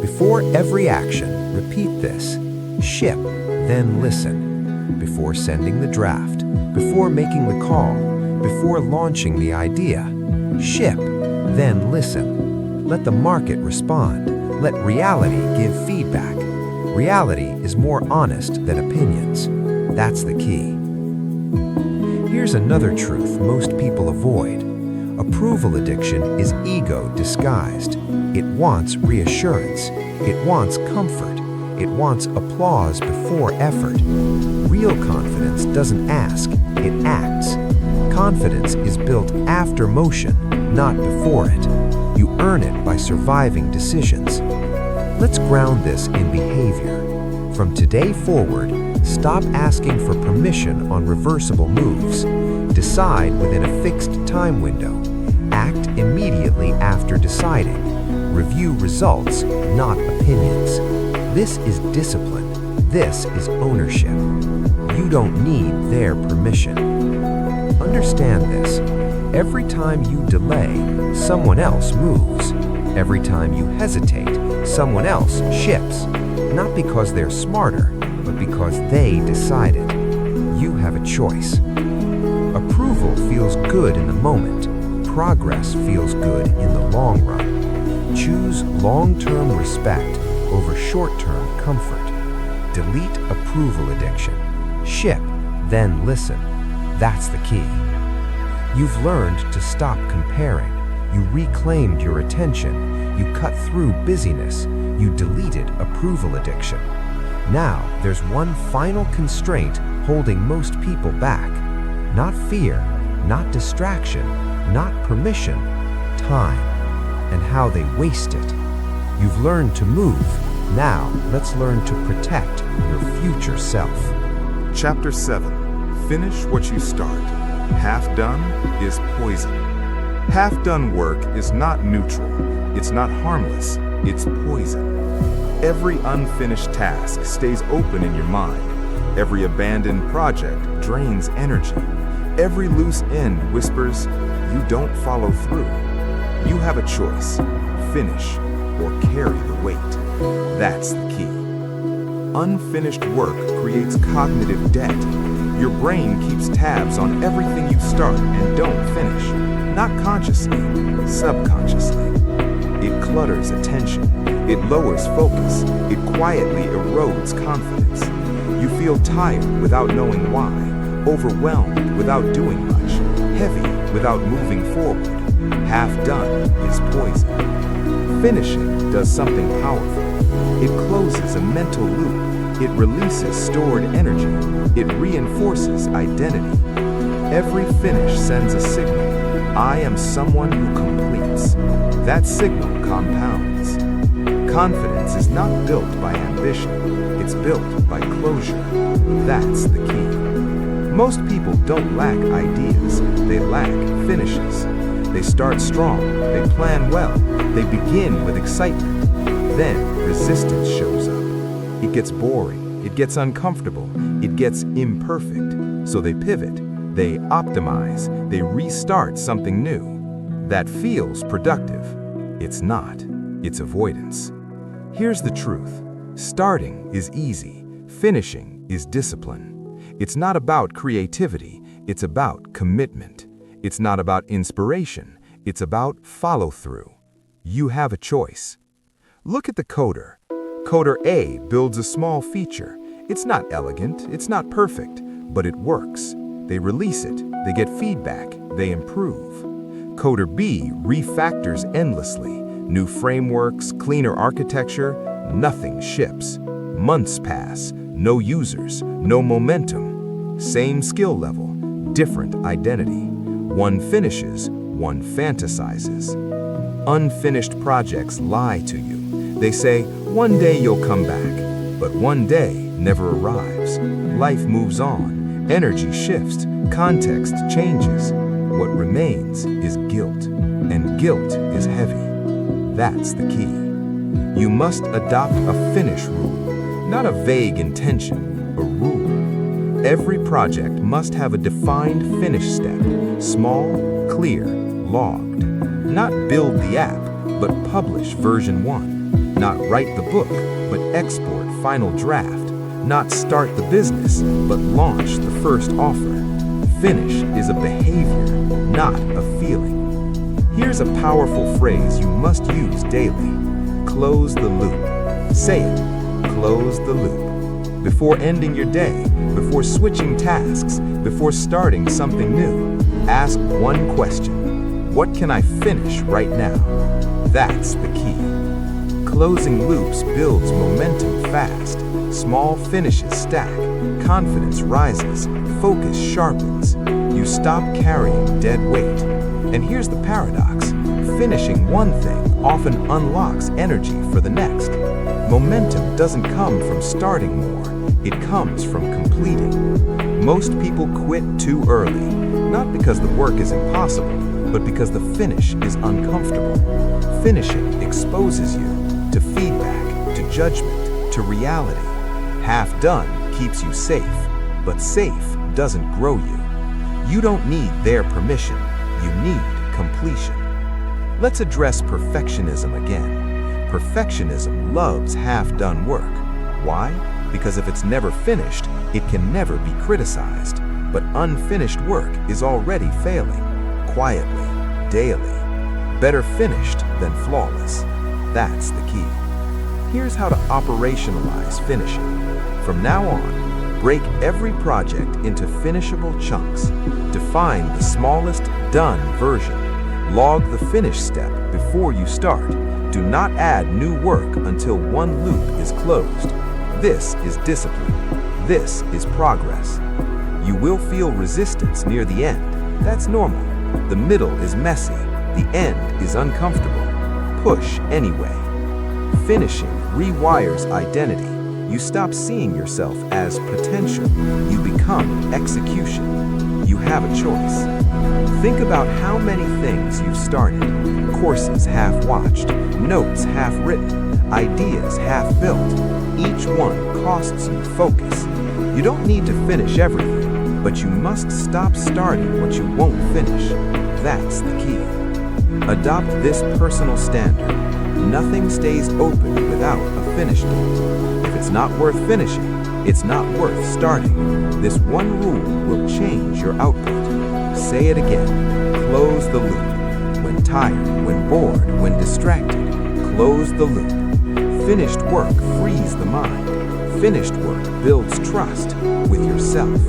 Before every action, repeat this. Ship, then listen. Before sending the draft, before making the call, before launching the idea. Ship, then listen. Let the market respond. Let reality give feedback. Reality is more honest than opinions. That's the key. Here's another truth most people avoid. Approval addiction is ego disguised. It wants reassurance. It wants comfort. It wants applause before effort. Real confidence doesn't ask, it acts. Confidence is built after motion, not before it. You earn it by surviving decisions. Let's ground this in behavior. From today forward, stop asking for permission on reversible moves. Decide within a fixed time window. Act immediately after deciding. Review results, not opinions. This is discipline. This is ownership. You don't need their permission. Understand this. Every time you delay, someone else moves. Every time you hesitate, someone else ships. Not because they're smarter, but because they decided. You have a choice. Approval feels good in the moment. Progress feels good in the long run. Choose long-term respect over short-term comfort. Delete approval addiction. Ship, then listen. That's the key. You've learned to stop comparing. You reclaimed your attention. You cut through busyness. You deleted approval addiction. Now, there's one final constraint holding most people back. Not fear, not distraction, not permission, time, and how they waste it. You've learned to move. Now, let's learn to protect your future self. Chapter 7. Finish what you start. Half done is poison. Half done work is not neutral. It's not harmless. It's poison. Every unfinished task stays open in your mind. Every abandoned project drains energy. Every loose end whispers, you don't follow through. You have a choice. Finish or carry the weight. That's the key. Unfinished work creates cognitive debt. Your brain keeps tabs on everything you start and don't finish. Not consciously, subconsciously. It clutters attention. It lowers focus. It quietly erodes confidence. You feel tired without knowing why, overwhelmed without doing much, heavy without moving forward. Half done is poison. Finishing does something powerful. It closes a mental loop. It releases stored energy. It reinforces identity. Every finish sends a signal. I am someone who completes. That signal compounds. Confidence is not built by ambition. It's built by closure. That's the key. Most people don't lack ideas. They lack finishes. They start strong. They plan well. They begin with excitement. Then resistance shows up. It gets boring. It gets uncomfortable. It gets imperfect. So they pivot. They optimize. They restart something new. That feels productive. It's not. It's avoidance. Here's the truth. Starting is easy. Finishing is discipline. It's not about creativity. It's about commitment. It's not about inspiration. It's about follow-through. You have a choice. Look at the coder. Coder A builds a small feature. It's not elegant. It's not perfect. But it works. They release it. They get feedback. They improve. Coder B refactors endlessly. New frameworks, cleaner architecture, nothing ships. Months pass, no users, no momentum. Same skill level, different identity. One finishes, one fantasizes. Unfinished projects lie to you. They say, one day you'll come back, but one day never arrives. Life moves on, energy shifts, context changes. What remains is guilt, and guilt is heavy. That's the key. You must adopt a finish rule, not a vague intention, a rule. Every project must have a defined finish step, small, clear, logged. Not build the app, but publish version 1. Not write the book, but export final draft. Not start the business, but launch the first offer. Finish is a behavior, not a feeling. Here's a powerful phrase you must use daily. Close the loop. Say it. Close the loop. Before ending your day, before switching tasks, before starting something new, ask one question. What can I finish right now? That's the key. Closing loops builds momentum fast. Small finishes stack. Confidence rises. Focus sharpens. You stop carrying dead weight. And here's the paradox. Finishing one thing often unlocks energy for the next. Momentum doesn't come from starting more. It comes from completing. Most people quit too early, not because the work is impossible, but because the finish is uncomfortable. Finishing exposes you to feedback, to judgment, to reality. Half done keeps you safe, but safe doesn't grow you. You don't need their permission. You need completion. Let's address perfectionism again. Perfectionism loves half-done work. Why? Because if it's never finished, it can never be criticized. But unfinished work is already failing. Quietly, daily. Better finished than flawless. That's the key. Here's how to operationalize finishing. From now on, break every project into finishable chunks. Define the smallest done version. Log the finish step before you start. Do not add new work until one loop is closed. This is discipline. This is progress. You will feel resistance near the end. That's normal. The middle is messy. The end is uncomfortable. Push anyway. Finishing rewires identity. You stop seeing yourself as potential. You become execution. You have a choice. Think about how many things you've started. Courses half watched, notes half written, ideas half built. Each one costs you focus. You don't need to finish everything, but you must stop starting what you won't finish. That's the key. Adopt this personal standard. Nothing stays open without a finish date. If it's not worth finishing, it's not worth starting. This one rule will change your output. Say it again. Close the loop. When tired, when bored, when distracted, close the loop. Finished work frees the mind. Finished work builds trust with yourself,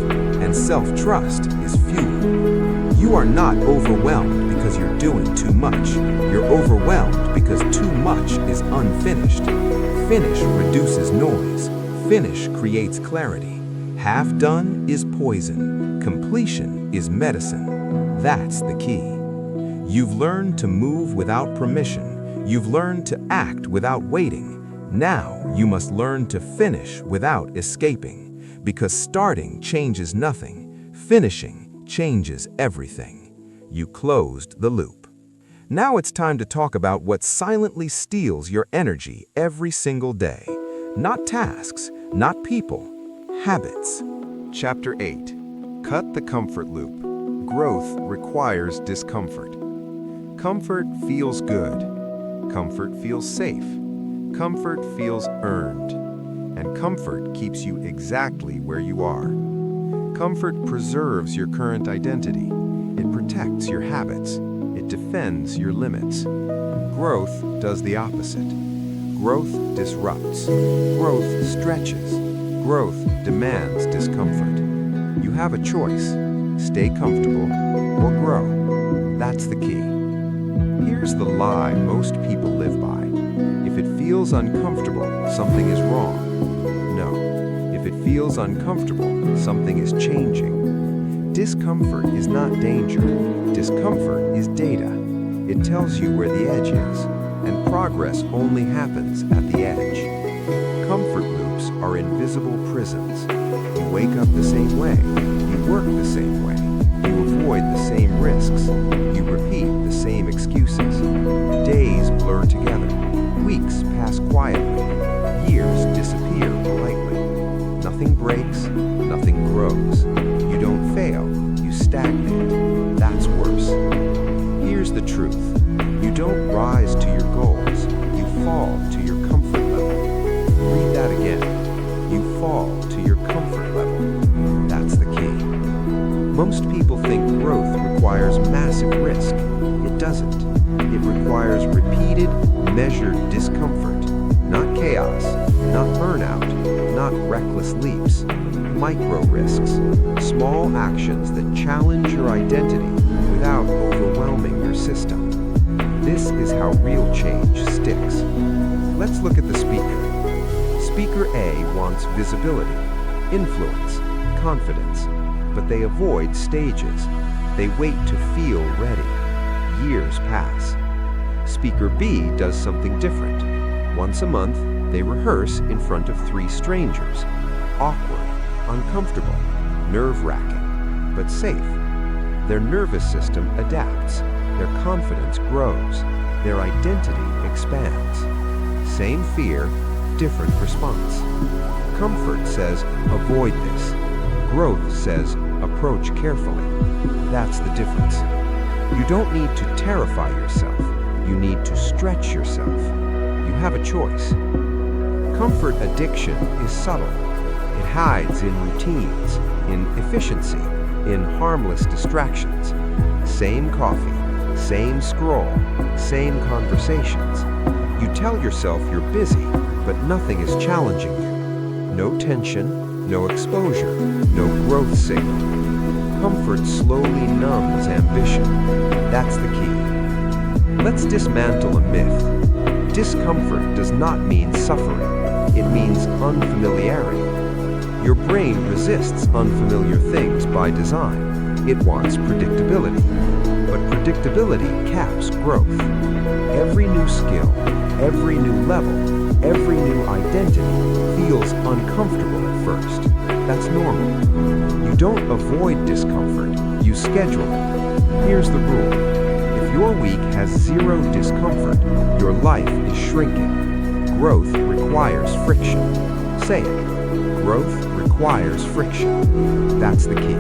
and self-trust is fuel. You are not overwhelmed because you're doing too much. You're overwhelmed because too much is unfinished. Finish reduces noise. Finish creates clarity. Half done is poison. Completion is medicine. That's the key. You've learned to move without permission. You've learned to act without waiting. Now you must learn to finish without escaping. Because starting changes nothing. Finishing changes everything. You closed the loop. Now it's time to talk about what silently steals your energy every single day. Not tasks, not people, habits. Chapter 8. Cut the comfort loop. Growth requires discomfort. Comfort feels good. Comfort feels safe. Comfort feels earned. And comfort keeps you exactly where you are. Comfort preserves your current identity. It protects your habits. It defends your limits. Growth does the opposite. Growth disrupts. Growth stretches. Growth demands discomfort. You have a choice. Stay comfortable or grow. That's the key. Here's the lie most people live by. If it feels uncomfortable, something is wrong. No. If it feels uncomfortable, something is changing. Discomfort is not danger. Discomfort is data. It tells you where the edge is, and progress only happens at the edge. Comfort loops are invisible prisons. You wake up the same way, you work the same way, you avoid the same risks, you repeat the same excuses. Days blur together, weeks pass quietly, years disappear politely. Nothing breaks, nothing grows. You don't fail, you stagnate. That's worse. Here's the truth. You don't rise to your goals, you fall to your comfort level. Read that again. You fall to your comfort level. That's the key. Most people think growth requires massive risk. It doesn't. It requires repeated, measured discomfort. Not chaos, not burnout, not reckless leaps. Micro risks, small actions that challenge your identity without overwhelming your system. This is how real change sticks. Let's look at the speaker. Speaker A wants visibility, influence, confidence, but they avoid stages. They wait to feel ready. Years pass. Speaker B does something different. Once a month, they rehearse in front of 3 strangers. Awkward, uncomfortable, nerve-wracking, but safe. Their nervous system adapts. Their confidence grows. Their identity expands. Same fear, different response. Comfort says, avoid this. Growth says, approach carefully. That's the difference. You don't need to terrify yourself. You need to stretch yourself. You have a choice. Comfort addiction is subtle. It hides in routines, in efficiency, in harmless distractions. Same coffee, same scroll, same conversations. You tell yourself you're busy, but nothing is challenging you. No tension, no exposure, no growth signal. Comfort slowly numbs ambition. That's the key. Let's dismantle a myth. Discomfort does not mean suffering. It means unfamiliarity. Your brain resists unfamiliar things by design. It wants predictability. But predictability caps growth. Every new skill, every new level, every new identity feels uncomfortable at first. That's normal. You don't avoid discomfort, you schedule it. Here's the rule. If your week has 0 discomfort, your life is shrinking. Growth requires friction. Say it. Growth requires friction. That's the key.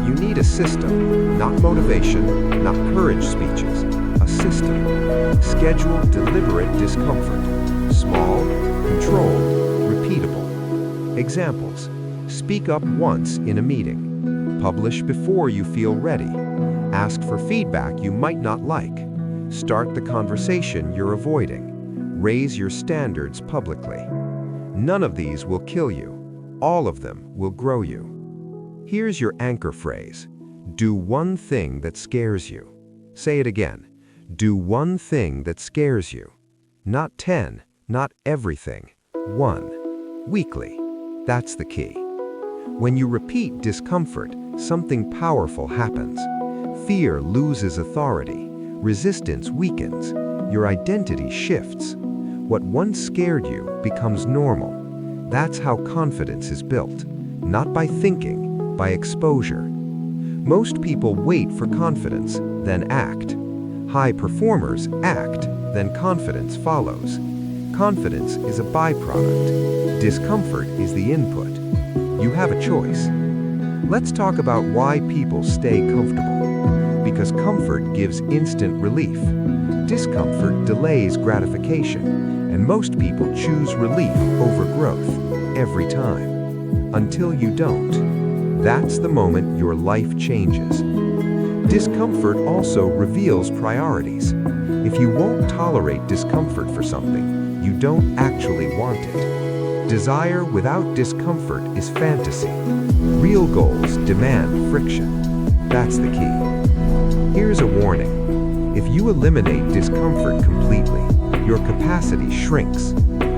You need a system, not motivation, not courage speeches. A system. Schedule deliberate discomfort. Small, controlled, repeatable. Examples. Speak up once in a meeting. Publish before you feel ready. Ask for feedback you might not like. Start the conversation you're avoiding. Raise your standards publicly. None of these will kill you. All of them will grow you. Here's your anchor phrase. Do one thing that scares you. Say it again. Do one thing that scares you. Not 10, not everything. 1. Weekly. That's the key. When you repeat discomfort, something powerful happens. Fear loses authority. Resistance weakens. Your identity shifts. What once scared you becomes normal. That's how confidence is built. Not by thinking, by exposure. Most people wait for confidence, then act. High performers act, then confidence follows. Confidence is a byproduct. Discomfort is the input. You have a choice. Let's talk about why people stay comfortable. Because comfort gives instant relief. Discomfort delays gratification, and most people choose relief over growth every time. Until you don't. That's the moment your life changes. Discomfort also reveals priorities. If you won't tolerate discomfort for something, you don't actually want it. Desire without discomfort is fantasy. Real goals demand friction. That's the key. Here's a warning. If you eliminate discomfort completely, your capacity shrinks.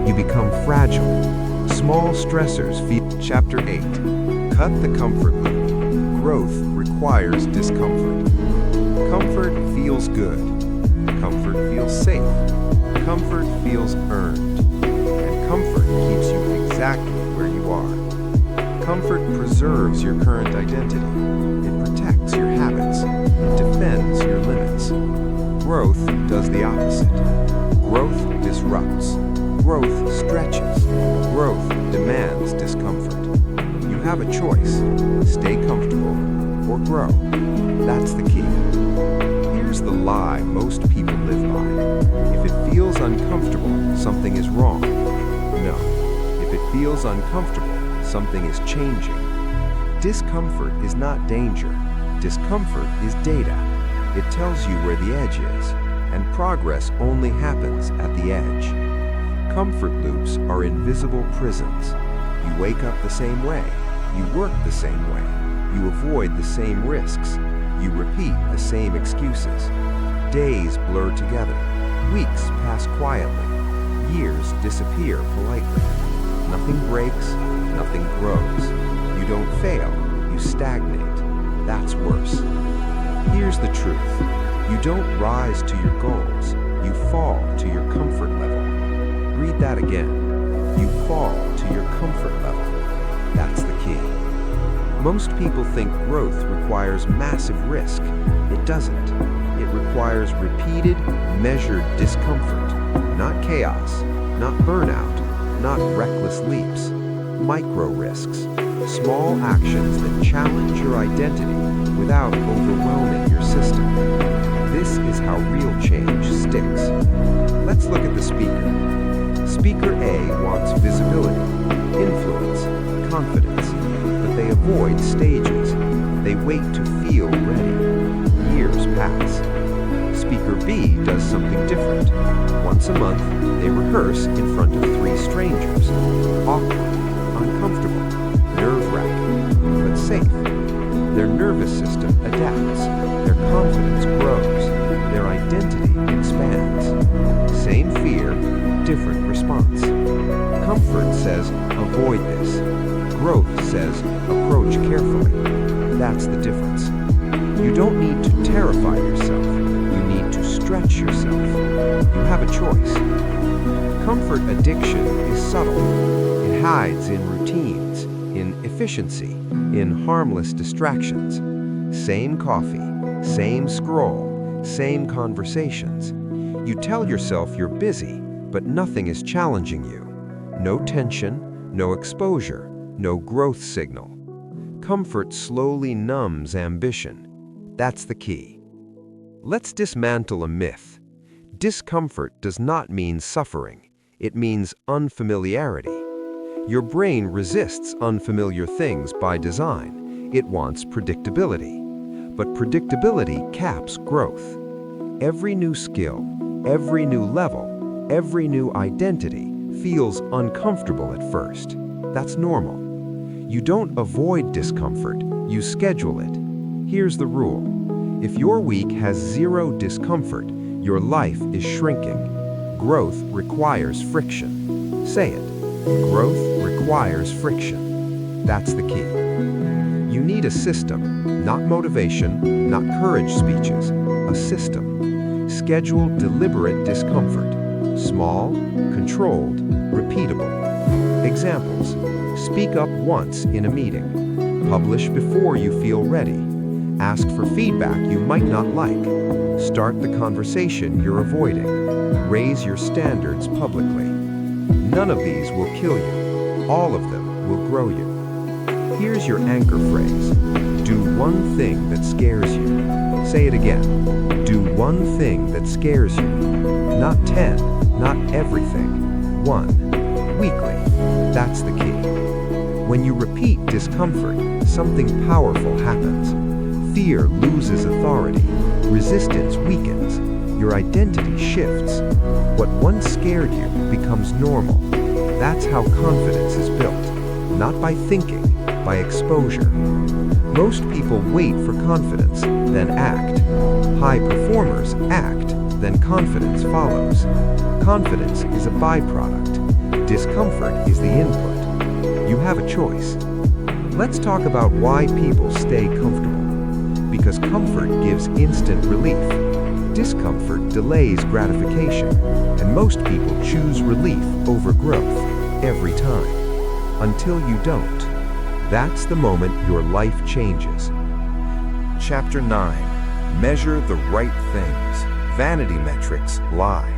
You become fragile. Small stressors feel. Chapter 8. Cut the comfort loop. growth requires discomfort. Comfort feels good. Comfort feels safe. Comfort feels earned. And comfort keeps you exactly where you are. Comfort preserves your current identity. It protects your habits. It defends your limits. Growth does the opposite. Growth disrupts. Growth stretches. Growth demands discomfort. You have a choice. Stay comfortable or grow. That's the key. Here's the lie most people live by. If it feels uncomfortable, something is wrong. No. If it feels uncomfortable, something is changing. Discomfort is not danger. Discomfort is data. It tells you where the edge is, and progress only happens at the edge. Comfort loops are invisible prisons. You wake up the same way. You work the same way. You avoid the same risks. You repeat the same excuses. Days blur together. Weeks pass quietly. Years disappear politely. Nothing breaks. Nothing grows. You don't fail. You stagnate. That's worse. Here's the truth. You don't rise to your goals. You fall to your comfort level. Read that again. You fall to your comfort level. That's the key. Most people think growth requires massive risk. It doesn't. It requires repeated, measured discomfort. Not chaos, not burnout, not reckless leaps. Micro risks. Small actions that challenge your identity without overwhelming your system. This is how real change sticks. Let's look at the speaker. Speaker A wants visibility, influence, confidence, but they avoid stages. They wait to feel ready. Years pass. Speaker B does something different. Once a month, they rehearse in front of 3 strangers. Awkward, uncomfortable, nerve-wracking, but safe. Their nervous system adapts. Their confidence grows. Their identity expands. Same fear, different response. Comfort says, avoid this. Growth says, approach carefully. That's the difference. You don't need to terrify yourself. You need to stretch yourself. You have a choice. Comfort addiction is subtle. It hides in routines, in efficiency, in harmless distractions. Same coffee, same scroll, same conversations. You tell yourself you're busy, but nothing is challenging you. No tension, no exposure, no growth signal. Comfort slowly numbs ambition. That's the key. Let's dismantle a myth. Discomfort does not mean suffering. It means unfamiliarity. Your brain resists unfamiliar things by design. It wants predictability. But predictability caps growth. Every new skill, every new level, every new identity feels uncomfortable at first. That's normal. You don't avoid discomfort, you schedule it. Here's the rule. If your week has 0 discomfort, your life is shrinking. Growth requires friction. Say it. Growth requires friction. That's the key. You need a system, not motivation, not courage speeches. A system. Schedule deliberate discomfort. Small, controlled, repeatable. Examples. Speak up once in a meeting. Publish before you feel ready. Ask for feedback you might not like. Start the conversation you're avoiding. Raise your standards publicly. None of these will kill you. All of them will grow you. Here's your anchor phrase. Do one thing that scares you. Say it again. Do one thing that scares you. Not 10, not everything. 1. Weekly. That's the key. When you repeat discomfort, something powerful happens. Fear loses authority. Resistance weakens. Your identity shifts. What once scared you becomes normal. That's how confidence is built. Not by thinking, by exposure. Most people wait for confidence, then act. High performers act, then confidence follows. Confidence is a byproduct. Discomfort is the input. You have a choice. Let's talk about why people stay comfortable. Because comfort gives instant relief. Discomfort delays gratification, and most people choose relief over growth every time. Until you don't. That's the moment your life changes. Chapter 9. Measure the right things. Vanity metrics lie.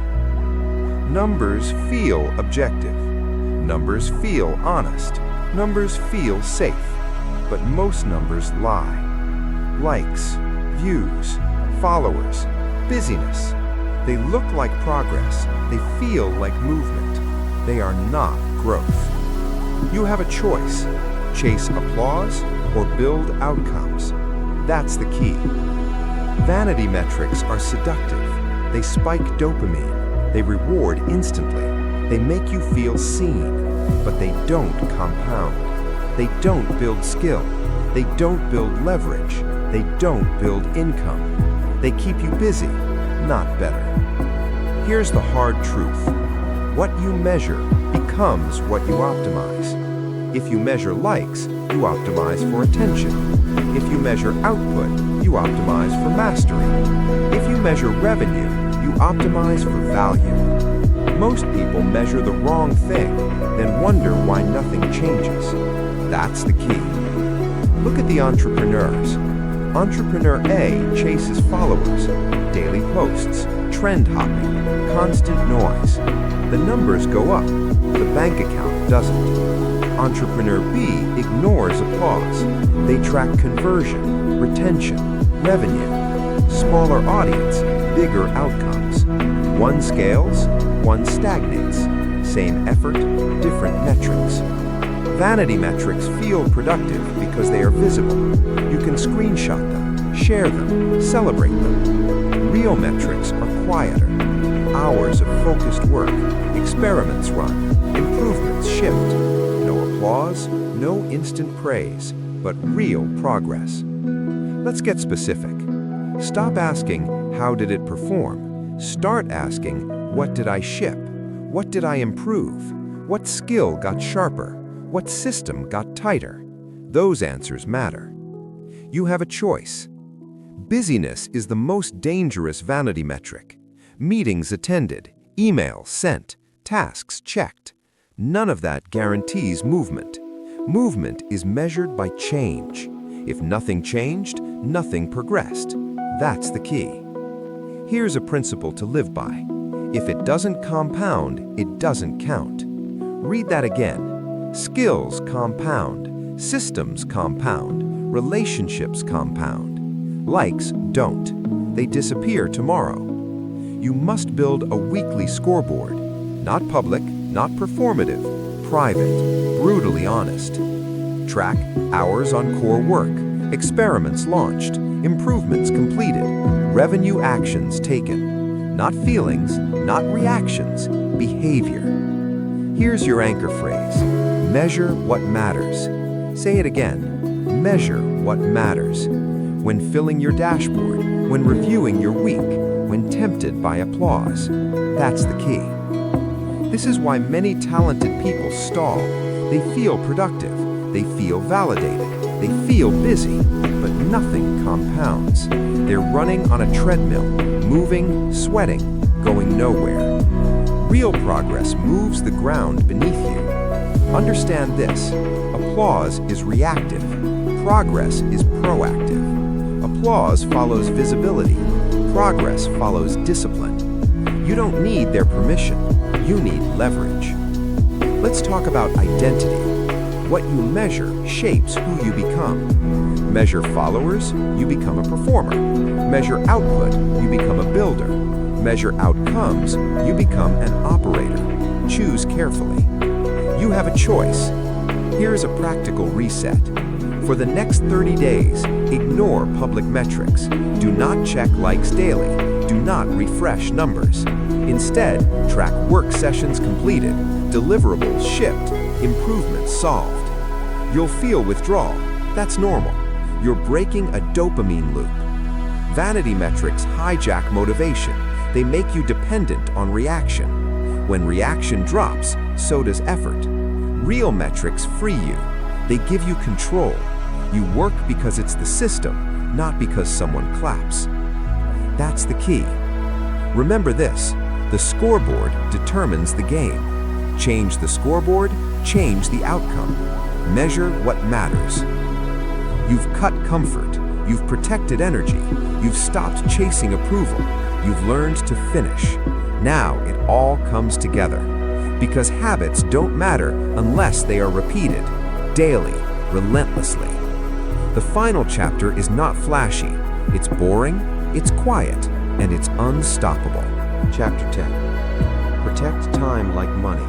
Numbers feel objective. Numbers feel honest. Numbers feel safe. But most numbers lie. Likes, views, followers, busyness. They look like progress. They feel like movement. They are not growth. You have a choice. Chase applause or build outcomes. That's the key. Vanity metrics are seductive. They spike dopamine. They reward instantly. They make you feel seen, but they don't compound. They don't build skill. They don't build leverage. They don't build income. They keep you busy, not better. Here's the hard truth. What you measure becomes what you optimize. If you measure likes, you optimize for attention. If you measure output, you optimize for mastery. If you measure revenue, you optimize for value. Most people measure the wrong thing, then wonder why nothing changes. That's the key. Look at the entrepreneurs. Entrepreneur A chases followers, daily posts, trend hopping, constant noise. The numbers go up, the bank account doesn't. Entrepreneur B ignores applause. They track conversion, retention, revenue. Smaller audience, bigger outcomes. One scales, one stagnates. Same effort, different metrics. Vanity metrics feel productive because they are visible. You can screenshot them, share them, celebrate them. Real metrics are quieter. Hours of focused work, experiments run, improvements shipped. No applause, no instant praise, but real progress. Let's get specific. Stop asking, how did it perform? Start asking, what did I ship? What did I improve? What skill got sharper? What system got tighter? Those answers matter. You have a choice. Busyness is the most dangerous vanity metric. Meetings attended, emails sent, tasks checked. None of that guarantees movement. Movement is measured by change. If nothing changed, nothing progressed. That's the key. Here's a principle to live by. If it doesn't compound, it doesn't count. Read that again. Skills compound, systems compound, relationships compound. Likes don't. They disappear tomorrow. You must build a weekly scoreboard. Not public, not performative, private, brutally honest. Track hours on core work, experiments launched, improvements completed, revenue actions taken. Not feelings, not reactions, behavior. Here's your anchor phrase. Measure what matters. Say it again. Measure what matters. When filling your dashboard, when reviewing your week, when tempted by applause. That's the key. This is why many talented people stall. They feel productive. They feel validated. They feel busy, but nothing compounds. They're running on a treadmill, moving, sweating, going nowhere. Real progress moves the ground beneath you. Understand this. Applause is reactive. Progress is proactive. Applause follows visibility. Progress follows discipline. You don't need their permission. You need leverage. Let's talk about identity. What you measure shapes who you become. Measure followers, you become a performer. Measure output, you become a builder. Measure outcomes, you become an operator. Choose carefully. You have a choice. Here's a practical reset. For the next 30 days, ignore public metrics. Do not check likes daily. Do not refresh numbers. Instead, track work sessions completed, deliverables shipped, improvements solved. You'll feel withdrawal. That's normal. You're breaking a dopamine loop. Vanity metrics hijack motivation. They make you dependent on reaction. When reaction drops, so does effort. Real metrics free you. They give you control. You work because it's the system, not because someone claps. That's the key. Remember this, the scoreboard determines the game. Change the scoreboard, change the outcome. Measure what matters. You've cut comfort. You've protected energy. You've stopped chasing approval. You've learned to finish. Now it all comes together. Because habits don't matter unless they are repeated, daily, relentlessly. The final chapter is not flashy. It's boring, it's quiet, and it's unstoppable. Chapter 10. Protect time like money.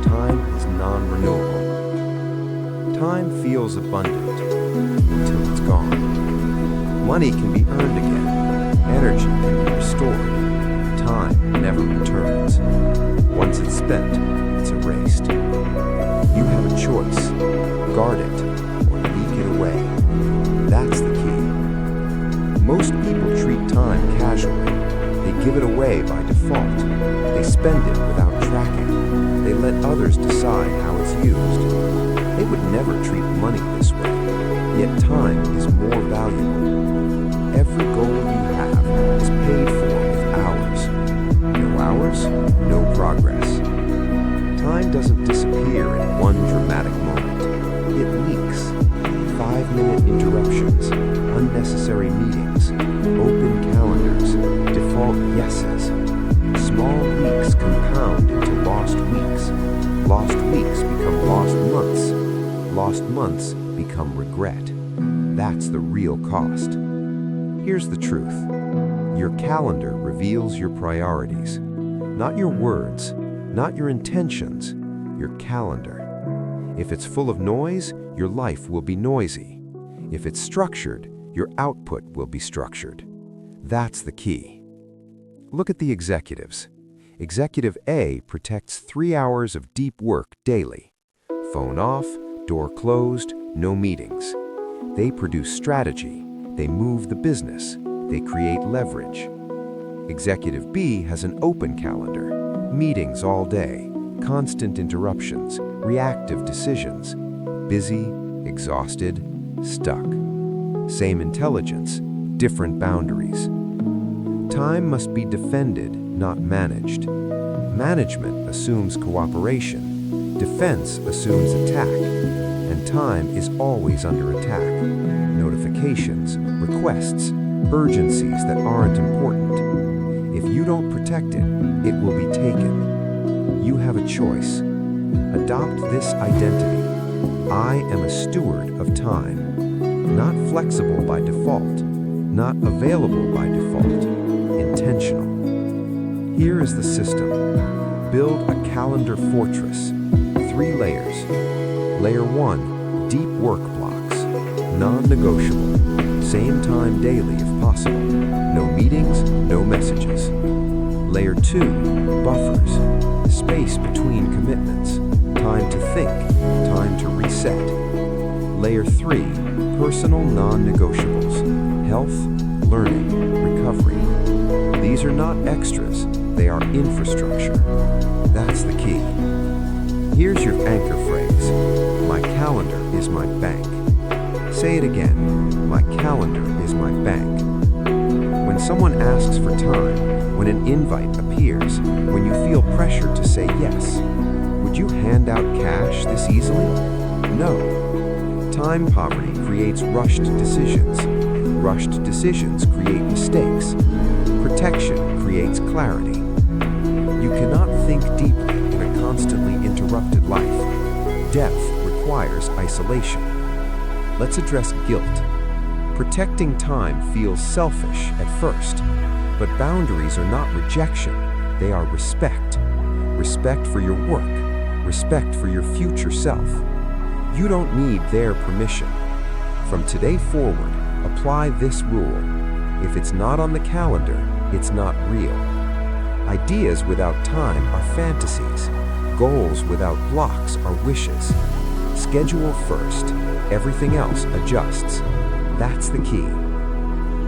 Time is non-renewable. Time feels abundant until it's gone. Money can be earned again. Energy can be restored. Time never returns. Once it's spent, it's erased. You have a choice. Guard it or leak it away. That's the key. Most people treat time casually. They give it away by default. They spend it without tracking. They let others decide how it's used. They would never treat money this way. Yet time is more valuable. Every goal you have is paid for with hours. No hours, no progress. Time doesn't disappear in one dramatic moment. It leaks. 5-minute interruptions, unnecessary meetings, open calendars, default yeses. Small leaks compound into lost weeks. Lost weeks become lost months. Lost months become regret. That's the real cost. Here's the truth. Your calendar reveals your priorities. Not your words, not your intentions, your calendar. If it's full of noise, your life will be noisy. If it's structured, your output will be structured. That's the key. Look at the executives. Executive A protects 3 hours of deep work daily. Phone off, door closed, no meetings. They produce strategy. They move the business. They create leverage. Executive B has an open calendar. Meetings all day, constant interruptions, reactive decisions. Busy, exhausted, stuck. Same intelligence, different boundaries. Time must be defended, not managed. Management assumes cooperation. Defense assumes attack. And time is always under attack. Notifications, requests, urgencies that aren't important. If you don't protect it, it will be taken. You have a choice. Adopt this identity. I am a steward of time. Not flexible by default, not available by default, intentional. Here is the system. Build a calendar fortress. 3 layers. Layer 1, deep work blocks. Non-negotiable. Same time daily if possible. No meetings, no messages. Layer 2, buffers. Space between commitments. Time to think, time to reset. Layer 3, personal non-negotiables. Health, learning, recovery. These are not extras, they are infrastructure. That's the key. Here's your anchor phrase. My calendar is my bank. Say it again. My calendar is my bank. When someone asks for time, when an invite appears, when you feel pressure to say yes, would you hand out cash this easily? No. Time poverty creates rushed decisions. Rushed decisions create mistakes. Protection creates clarity. You cannot think deeply in a constantly interrupted life. Depth requires isolation. Let's address guilt. Protecting time feels selfish at first, but boundaries are not rejection, they are respect. Respect for your work, respect for your future self. You don't need their permission. From today forward, apply this rule. If it's not on the calendar, it's not real. Ideas without time are fantasies. Goals without blocks are wishes. Schedule first. Everything else adjusts. That's the key.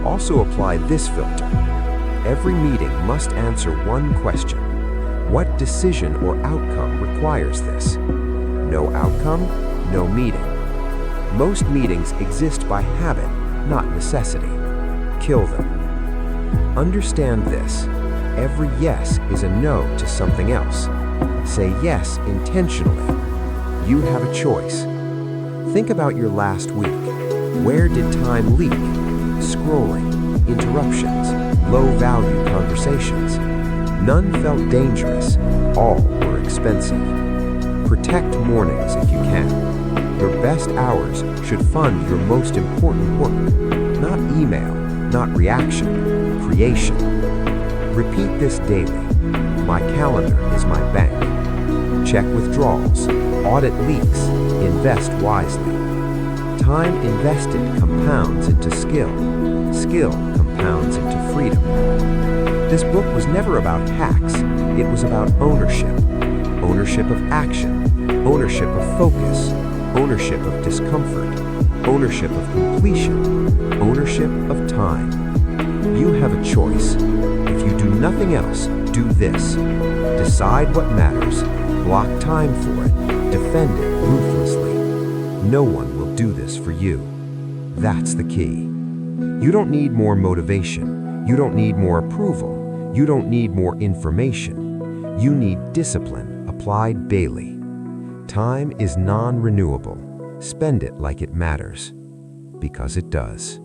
Also apply this filter. Every meeting must answer one question. What decision or outcome requires this? No outcome, no meeting. Most meetings exist by habit, not necessity. Kill them. Understand this. Every yes is a no to something else. Say yes intentionally. You have a choice. Think about your last week. Where did time leak? Scrolling, interruptions, low-value conversations. None felt dangerous. All were expensive. Protect mornings if you can. Your best hours should fund your most important work. Not email, not reaction, creation. Repeat this daily. My calendar is my bank. Check withdrawals, audit leaks, invest wisely. Time invested compounds into skill. Skill compounds into freedom. This book was never about hacks. It was about ownership. Ownership of action. Ownership of focus. Ownership of discomfort. Ownership of completion. Ownership of time. You have a choice. If you do nothing else, do this. Decide what matters. Block time for it. Defend it ruthlessly. No one will do this for you. That's the key. You don't need more motivation. You don't need more approval. You don't need more information. You need discipline applied daily. Time is non-renewable. Spend it like it matters, because it does.